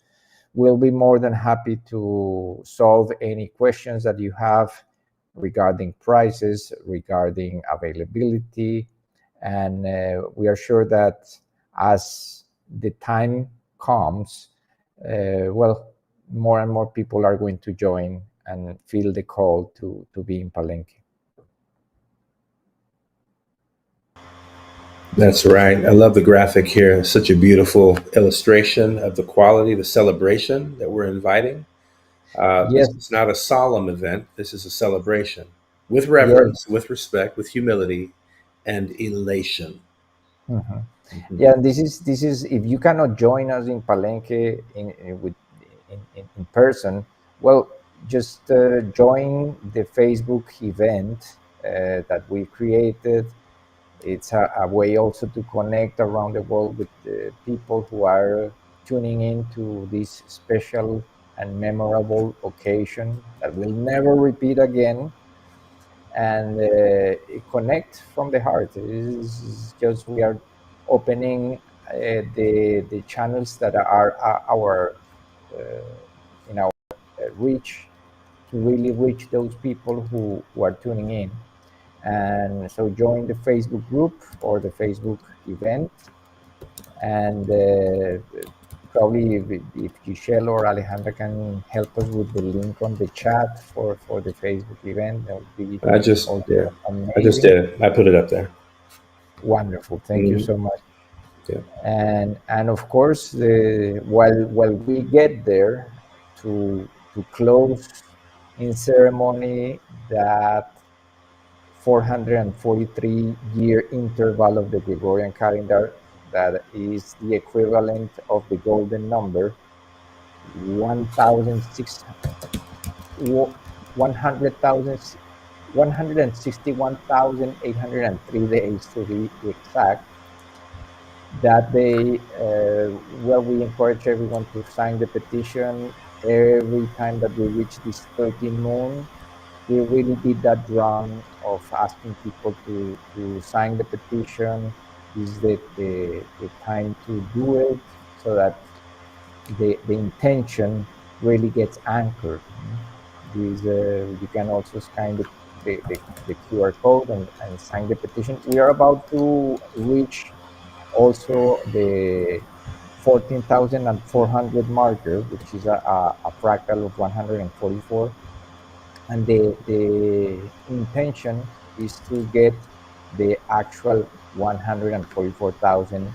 [SPEAKER 3] we'll be more than happy to solve any questions that you have regarding prices, regarding availability. And we are sure that as the time comes, more and more people are going to join and feel the call to be in Palenque.
[SPEAKER 2] That's right. I love the graphic here. Such a beautiful illustration of the quality, the celebration that we're inviting.
[SPEAKER 3] Yes.
[SPEAKER 2] This is not a solemn event. This is a celebration with reverence,
[SPEAKER 3] Yes.
[SPEAKER 2] with respect, with humility, and elation.
[SPEAKER 3] Mm-hmm. Yeah, this is if you cannot join us in Palenque in person, well, just join the Facebook event that we created. It's a way also to connect around the world with the people who are tuning in to this special and memorable occasion that will never repeat again, and connect from the heart. It is just we are opening the channels that are our in our reach, to really reach those people who are tuning in. And so join the Facebook group or the Facebook event, and probably if Giselle or Alejandra can help us with the link on the chat for the Facebook event, that would be
[SPEAKER 2] I just
[SPEAKER 3] amazing.
[SPEAKER 2] I just did it. I put it up there.
[SPEAKER 3] Wonderful. Thank you so much.
[SPEAKER 2] Yeah.
[SPEAKER 3] And of course, while we get there to close in ceremony that 443-year interval of the Gregorian calendar, that is the equivalent of the golden number, 161,803 days to be exact. That day, we encourage everyone to sign the petition. Every time that we reach this 13th moon, we really did that drum of asking people to sign the petition. This is the time to do it, so that the intention really gets anchored. This, you can also scan the QR code and sign the petition. We are about to reach also the 14,400 marker, which is a fractal of 144. And the intention is to get the actual 144,000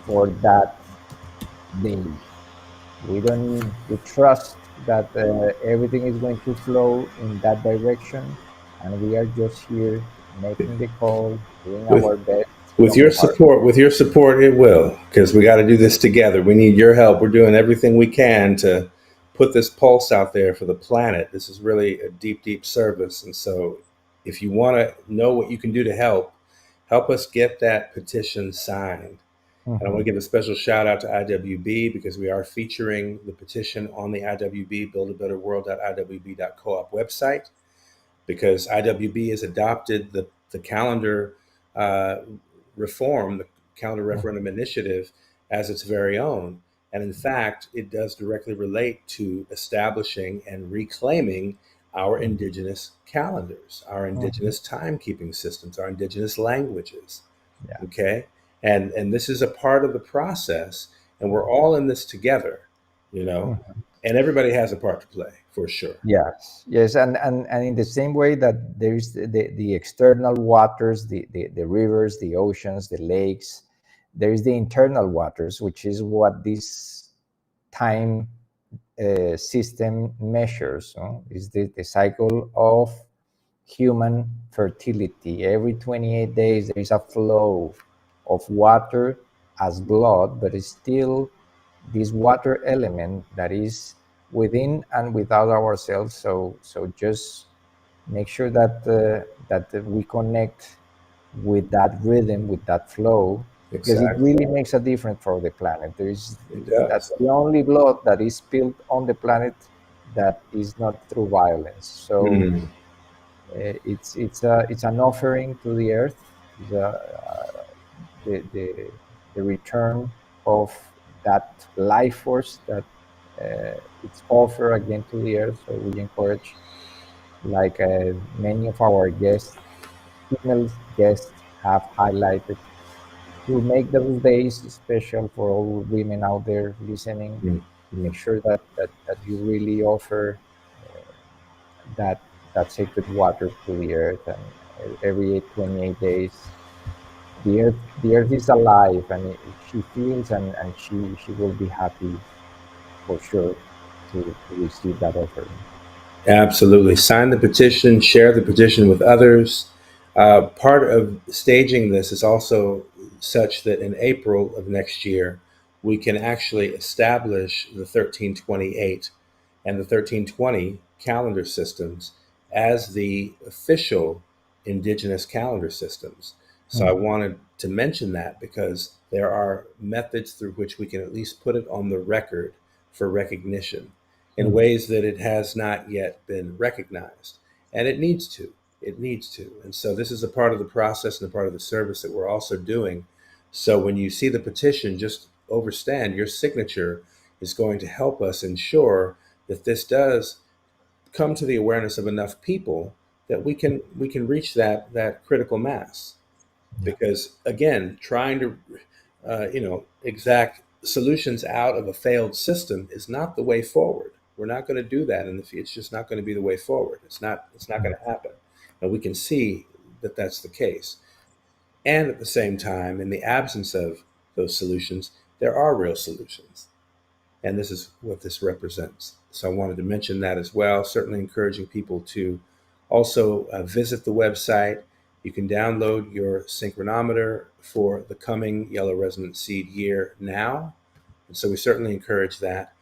[SPEAKER 3] for that day. We trust that everything is going to flow in that direction, and we are just here making the call, doing our best.
[SPEAKER 2] With your support, it will, because we got to do this together. We need your help. We're doing everything we can to put this pulse out there for the planet. This is really a deep, deep service. And so if you want to know what you can do to help us get that petition signed. And I want to give a special shout out to IWB because we are featuring the petition on the IWB buildabetterworld.iwb.coop website, because IWB has adopted the calendar reform, the calendar referendum initiative, as its very own. And in fact, it does directly relate to establishing and reclaiming our indigenous calendars, our indigenous timekeeping systems, our indigenous languages.
[SPEAKER 3] Yeah.
[SPEAKER 2] Okay. And this is a part of the process, and we're all in this together, and everybody has a part to play, for sure.
[SPEAKER 3] Yes, and in the same way that there is the external waters, the rivers, the oceans, the lakes, there is the internal waters, which is what this time system measures. Is the cycle of human fertility. Every 28 days there is a flow of water as blood, but it's still this water element that is within and without ourselves. So just make sure that we connect with that rhythm, with that flow, because it really makes a difference for the planet. That's the only blood that is spilled on the planet that is not through violence. So it's an offering to the earth. The return of that life force that it's offered again to the earth. So we encourage, like many of our female guests have highlighted, to make those days special for all women out there listening. Make sure that you really offer that sacred water to the earth, and every 28 days the earth is alive, and she feels, and she will be happy for sure to receive that offering.
[SPEAKER 2] Absolutely. Sign the petition, share the petition with others. Part of staging this is also such that in April of next year, we can actually establish the 1328 and the 1320 calendar systems as the official indigenous calendar systems. So I wanted to mention that because there are methods through which we can at least put it on the record for recognition in ways that it has not yet been recognized. And it needs to. And so this is a part of the process and a part of the service that we're also doing. So when you see the petition, just understand your signature is going to help us ensure that this does come to the awareness of enough people that we can reach that critical mass. Because again, trying to exact solutions out of a failed system is not the way forward. We're not going to do that in the future. It's just not going to be the way forward. It's not going to happen. And we can see that that's the case. And at the same time, in the absence of those solutions, there are real solutions. And this is what this represents. So I wanted to mention that as well. Certainly encouraging people to also visit the website. You can download your synchronometer for the coming Yellow Resonant Seed Year now. And so we certainly encourage that.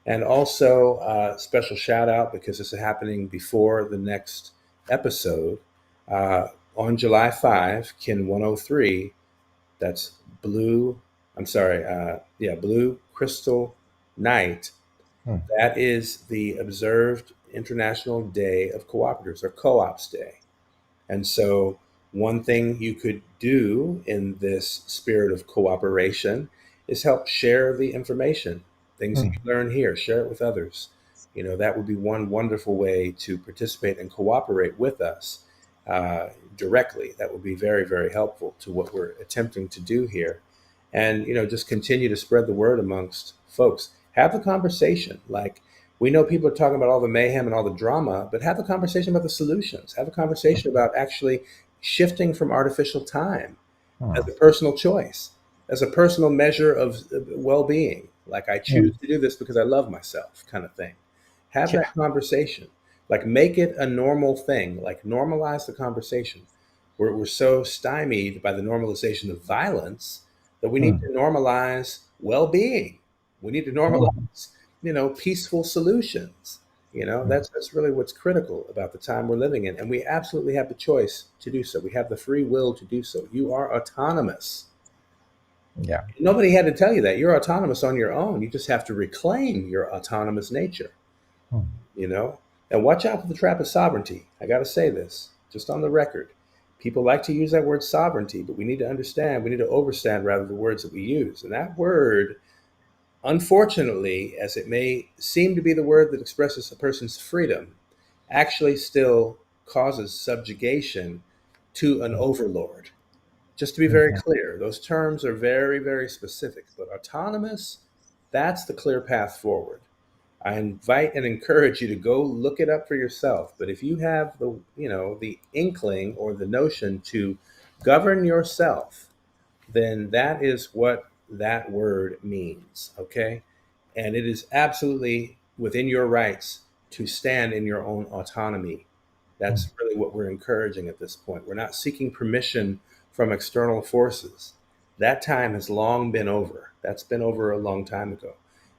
[SPEAKER 2] And also special shout out, because this is happening before the next episode, on July 5, Kin 103, that's Blue Crystal Night. That is the observed International Day of Cooperators, or Co-ops Day. And so one thing you could do in this spirit of cooperation is help share the information, things that you learn here, share it with others. That would be one wonderful way to participate and cooperate with us directly. That would be very, very helpful to what we're attempting to do here. And, just continue to spread the word amongst folks. Have the conversation. Like, we know people are talking about all the mayhem and all the drama, but have a conversation about the solutions. Have a conversation about actually shifting from artificial time as a personal choice, as a personal measure of well-being. Like, I choose to do this because I love myself, kind of thing. Have that conversation. Like, make it a normal thing. Like, normalize the conversation. We're so stymied by the normalization of violence that we need to normalize well-being. We need to normalize peaceful solutions. That's really what's critical about the time we're living in. And we absolutely have the choice to do so. We have the free will to do so. You are autonomous.
[SPEAKER 3] Yeah.
[SPEAKER 2] Nobody had to tell you that. You're autonomous on your own. You just have to reclaim your autonomous nature,
[SPEAKER 3] Hmm.
[SPEAKER 2] you know? And watch out for the trap of sovereignty. I got to say this, just on the record. People like to use that word sovereignty, but we need to understand rather the words that we use. And that word, unfortunately, as it may seem to be the word that expresses a person's freedom, actually still causes subjugation to an overlord. Just to be very
[SPEAKER 3] Mhm.
[SPEAKER 2] clear, those terms are very, very specific, but autonomous, that's the clear path forward. I invite and encourage you to go look it up for yourself. But if you have the inkling or the notion to govern yourself, then that is what that word means. Okay. And it is absolutely within your rights to stand in your own autonomy.
[SPEAKER 3] Hmm.
[SPEAKER 2] That's really what we're encouraging at this point. We're not seeking permission from external forces. That time has long been over. That's been over a long time ago.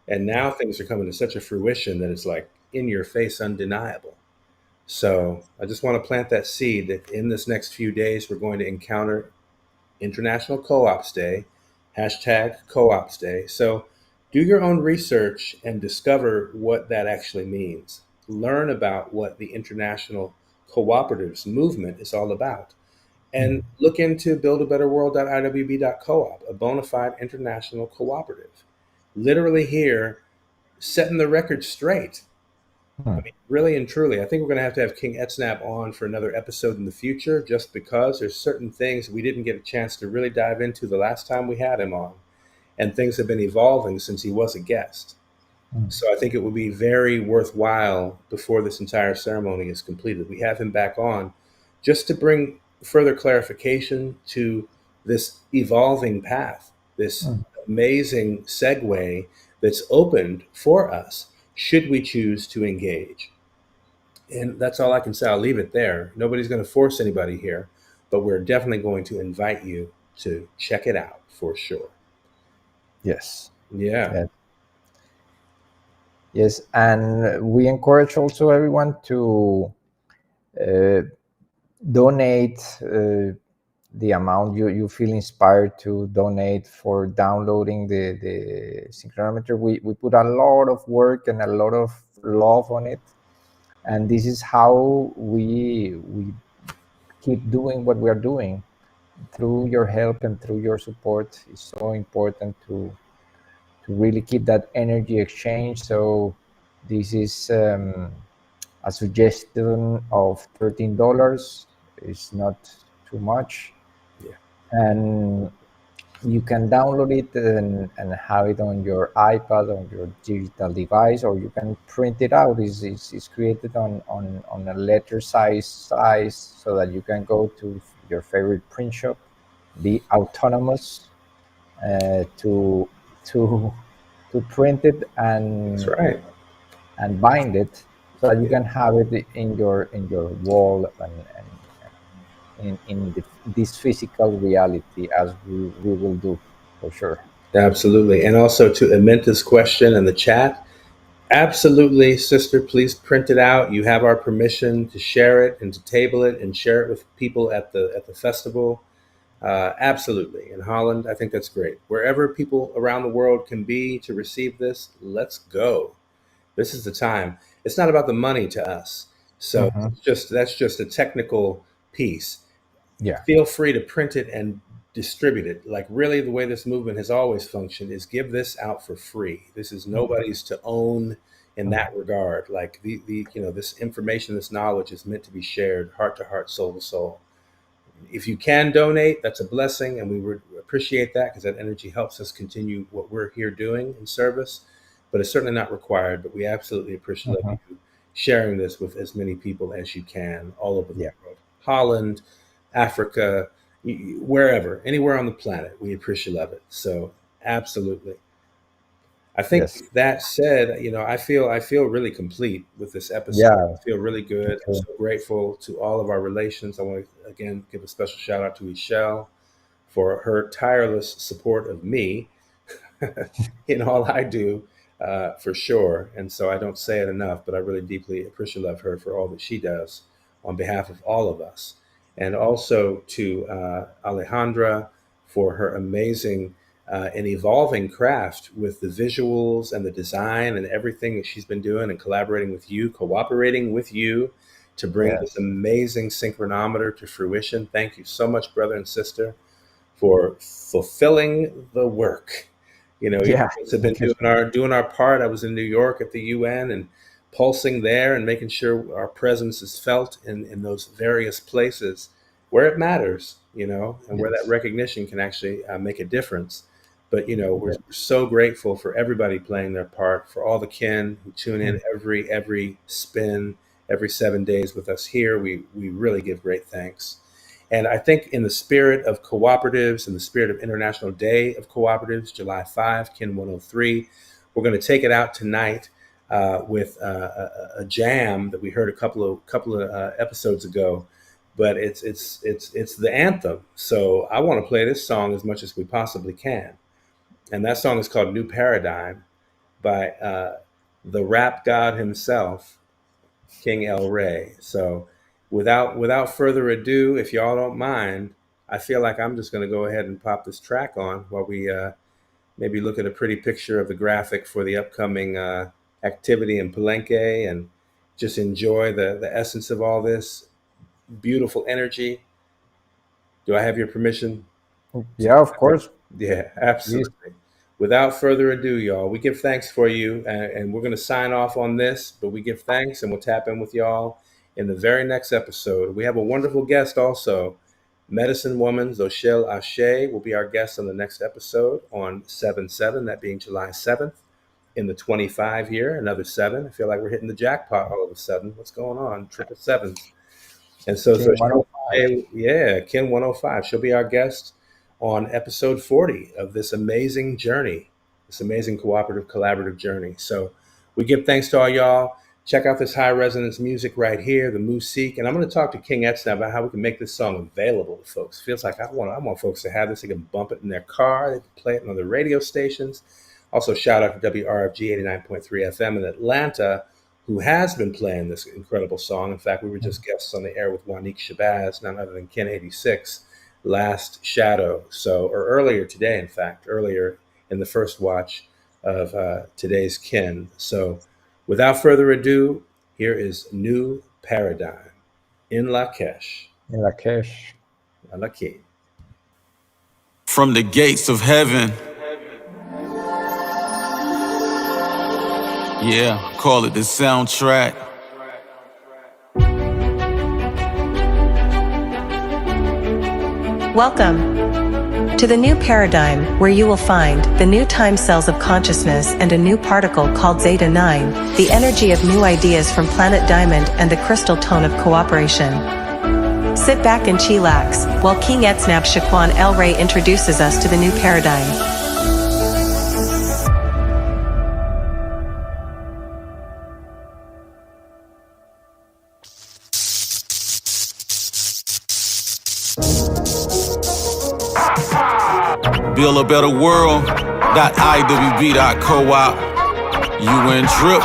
[SPEAKER 2] And now things are coming to such a fruition that it's like in your face, undeniable. So I just want to plant that seed that in this next few days, we're going to encounter International Co-ops Day, hashtag Co-ops Day. So do your own research and discover what that actually means. Learn about what the international cooperatives movement is all about. And
[SPEAKER 3] Hmm.
[SPEAKER 2] look into buildabetterworld.iwb.coop, a bona fide international cooperative. Literally here, setting the record straight. I
[SPEAKER 3] Hmm.
[SPEAKER 2] mean, really and truly, I think we're going to have King Etsnap on for another episode in the future, just because there's certain things we didn't get a chance to really dive into the last time we had him on, and things have been evolving since he was a guest.
[SPEAKER 3] Hmm.
[SPEAKER 2] So I think it would be very worthwhile before this entire ceremony is completed. We have him back on just to bring further clarification to this evolving path, this
[SPEAKER 3] Hmm.
[SPEAKER 2] amazing segue that's opened for us should we choose to engage. And that's all I can say. I'll leave it there. Nobody's going to force anybody here, but we're definitely going to invite you to check it out for sure.
[SPEAKER 3] Yes.
[SPEAKER 2] Yeah.
[SPEAKER 3] Yes. Yes. And we encourage also everyone to uh, donate the amount you feel inspired to donate for downloading the synchronometer. We put a lot of work and a lot of love on it, and this is how we keep doing what we are doing. Through your help and through your support, is so important to really keep that energy exchange. So this is a suggestion of $13. It's not too much,
[SPEAKER 2] Yeah.
[SPEAKER 3] and you can download it and have it on your iPad, on your digital device, or you can print it out. It's created on a letter size so that you can go to your favorite print shop, be autonomous to to to print it
[SPEAKER 2] That's right.
[SPEAKER 3] and bind it so that you
[SPEAKER 2] Yeah.
[SPEAKER 3] can have it in your wall and this physical reality, as we will do for sure.
[SPEAKER 2] Absolutely. And also to Amenta's question in the chat, absolutely, sister, please print it out. You have our permission to share it and to table it and share it with people at the festival. Absolutely. In Holland, I think that's great. Wherever people around the world can be to receive this, let's go. This is the time. It's not about the money to us. So
[SPEAKER 3] Hmm.
[SPEAKER 2] that's just a technical piece.
[SPEAKER 3] Yeah.
[SPEAKER 2] Feel free to print it and distribute it. Like really the way this movement has always functioned is give this out for free. This is nobody's to own in
[SPEAKER 3] Mhm.
[SPEAKER 2] that regard. Like the this information, this knowledge is meant to be shared heart to heart, soul to soul. If you can donate, that's a blessing, and we would appreciate that because that energy helps us continue what we're here doing in service. But it's certainly not required. But we absolutely appreciate
[SPEAKER 3] Mhm.
[SPEAKER 2] you sharing this with as many people as you can all over the
[SPEAKER 3] Yeah.
[SPEAKER 2] world. Holland, Africa, wherever, anywhere on the planet, we appreciate it. So absolutely. I think
[SPEAKER 3] Yes.
[SPEAKER 2] that said, I feel really complete with this episode.
[SPEAKER 3] Yeah.
[SPEAKER 2] I feel really
[SPEAKER 3] Me
[SPEAKER 2] good. I'm
[SPEAKER 3] too.
[SPEAKER 2] so grateful to all of our relations. I want to again give a special shout out to Michelle for her tireless support of me in all I do. for sure. And so I don't say it enough, but I really deeply appreciate her for all that she does on behalf of all of us. And also to Alejandra for her amazing and evolving craft with the visuals and the design and everything that she's been doing, and collaborating with you, cooperating with you to bring this amazing synchronometer to fruition. Thank you so much, brother and sister, for fulfilling the work. You know, you guys have been doing our part. I was in New York at the UN and pulsing there and making sure our presence is felt in those various places where it matters, you know, and where that recognition can actually make a difference. But, you know, we're so grateful for everybody playing their part, for all the kin who tune in every spin, every 7 days with us here. We really give great thanks. And I think in the spirit of cooperatives, in the spirit of International Day of Cooperatives, July 5, Kin 103, we're going to take it out tonight with a jam that we heard a couple of episodes ago. But it's the anthem. So I want to play this song as much as we possibly can. And that song is called New Paradigm by the rap god himself, King El Rey. So without further ado, if y'all don't mind, I feel like I'm just going to go ahead and pop this track on while we maybe look at a pretty picture of the graphic for the upcoming activity in Palenque, and just enjoy the essence of all this beautiful energy. Do I have your permission?
[SPEAKER 3] Yeah, of course.
[SPEAKER 2] Yeah, absolutely. Yes. Without further ado, y'all, we give thanks for you, and we're going to sign off on this, but we give thanks, and we'll tap in with y'all in the very next episode. We have a wonderful guest also. Medicine Woman Zochelle Ashe will be our guest on the next episode on 7/7, that being July 7th, in the 25 year, another 7. I feel like we're hitting the jackpot all of a sudden. What's going on? 777s. And so Kin 105. She'll be our guest on episode 40 of this amazing journey, this amazing collaborative journey. So we give thanks to all y'all. Check out this high resonance music right here, the Musique. And I'm going to talk to King Etz now about how we can make this song available to folks. Feels like I want folks to have this. They can bump it in their car. They can play it on other radio stations. Also, shout out to WRFG 89.3 FM in Atlanta, who has been playing this incredible song. In fact, we were just guests on the air with Wanique Shabazz, none other than Ken 86, Last Shadow. Or earlier today, in fact, earlier in the first watch of today's Kin. So without further ado, here is New Paradigm in Lakesh.
[SPEAKER 3] In Lakesh.
[SPEAKER 2] Lakesh.
[SPEAKER 4] From the gates of heaven. Yeah, call it the soundtrack.
[SPEAKER 5] Welcome to the New Paradigm, where you will find the new time cells of consciousness and a new particle called Zeta 9, the energy of new ideas from Planet Diamond and the crystal tone of cooperation. Sit back and chillax while King Etznab Shaquan El Rey introduces us to the new paradigm.
[SPEAKER 4] Build a better world. .iwb.coop. UN Drip.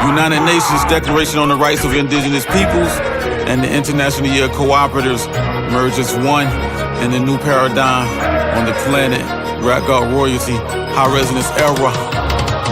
[SPEAKER 4] United Nations Declaration on the Rights of Indigenous Peoples and the International Year of Cooperatives merge as one in the new paradigm on the planet. Rap God royalty, high resonance era.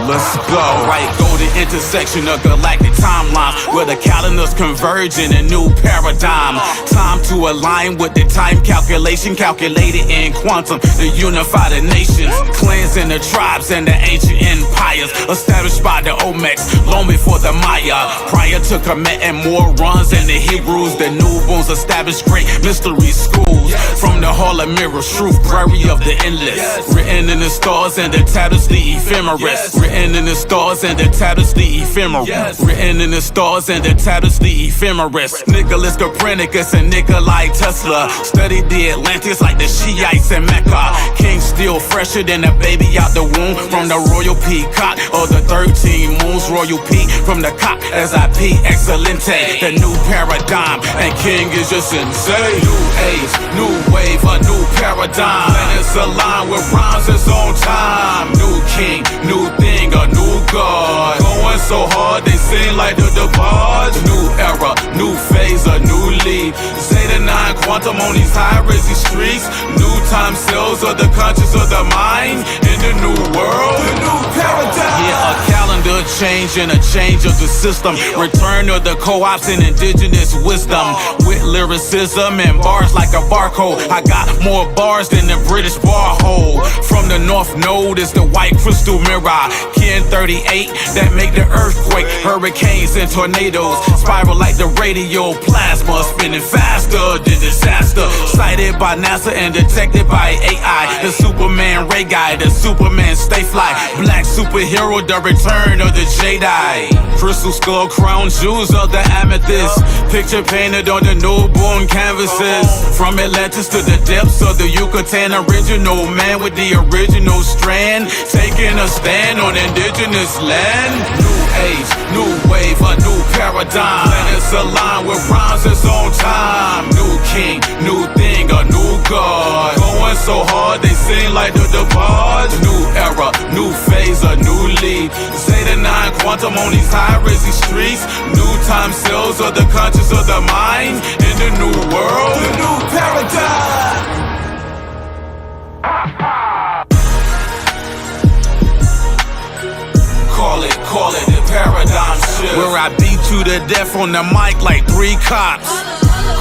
[SPEAKER 4] Let's go. Right, go to intersection of galactic timelines where the calendars converge in a new paradigm. Time to align with the time calculation calculated in quantum to unify the nations, clans and the tribes and the ancient empires established by the Olmecs long before the Maya. Prior to Kemet and more runs and the Hebrews, the newborns established great mystery schools. From the Hall of Mirrors, truth prairie of the endless, written in the stars and the tablets, the ephemeris. Written in the stars and the tablets, the ephemeral. Written in the stars and the tablets, the ephemeris. Nicholas Copernicus and Nikolai Tesla studied the Atlantis like the Shiites in Mecca. King still fresher than a baby out the womb. From the royal peacock or the 13 moons, royal peak from the cock as I P Excelente. The new paradigm and King is just insane. New age, new wave, a new paradigm. Planets align with rhymes, it's on time. New king, new thing. thing, a new god. Going so hard, they sing like the DeBarge. New era, new phase, a new lead. Zeta 9 quantum on these high-rising streets. New time cells of the conscious of the mind. In the new world, the new paradigm. Yeah, a calendar change and a change of the system. Return of the co-ops and indigenous wisdom. With lyricism and bars like a barcode. I got more bars than the British bar hole. From the North Node is the white crystal mirror. Kin 38 that make the earthquake. Hurricanes and tornadoes spiral like the radio plasma. Spinning faster than disaster. Sighted by NASA and detected by AI. The Superman Ray Guy, the Superman Stay Fly. Black superhero, the return of the Jedi. Crystal skull crown, jewels of the amethyst. Picture painted on the newborn canvases. From Atlantis to the depths of the Yucatan. Original man with the original strand. Taking a stand on indigenous land. New age, new wave, a new paradigm. Planets align with rhymes that's on time. New king, new thing, a new god. Going so hard, they sing like the DeBarge. New era, new phase, a new lead. Zeta 9 quantum on these high-rising streets. New time cells of the conscious of the mind. In the new world, the new paradigm. Call it the paradigm shift. Where I beat you to death on the mic like 3 cops.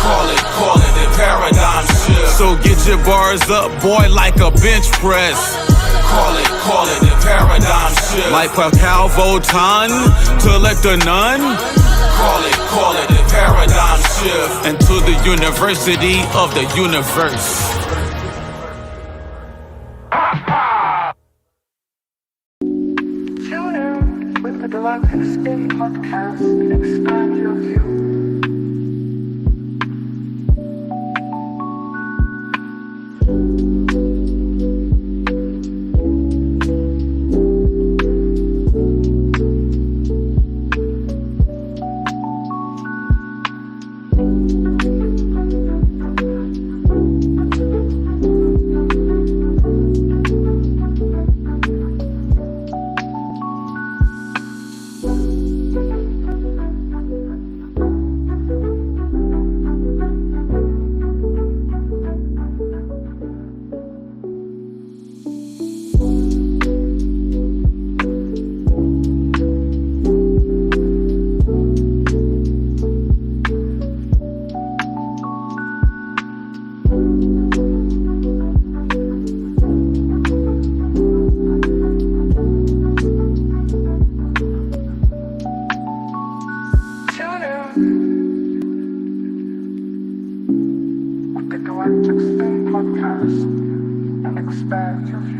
[SPEAKER 4] Call it the paradigm shift. So get your bars up, boy, like a bench press. Call it the paradigm shift. Like a Calvoton to let the nun. Call it the paradigm shift. And to the university of the universe.
[SPEAKER 1] Tune in with the Galactic Spin Podcast and expand your view. Galactic Spin Podcast and expand your view.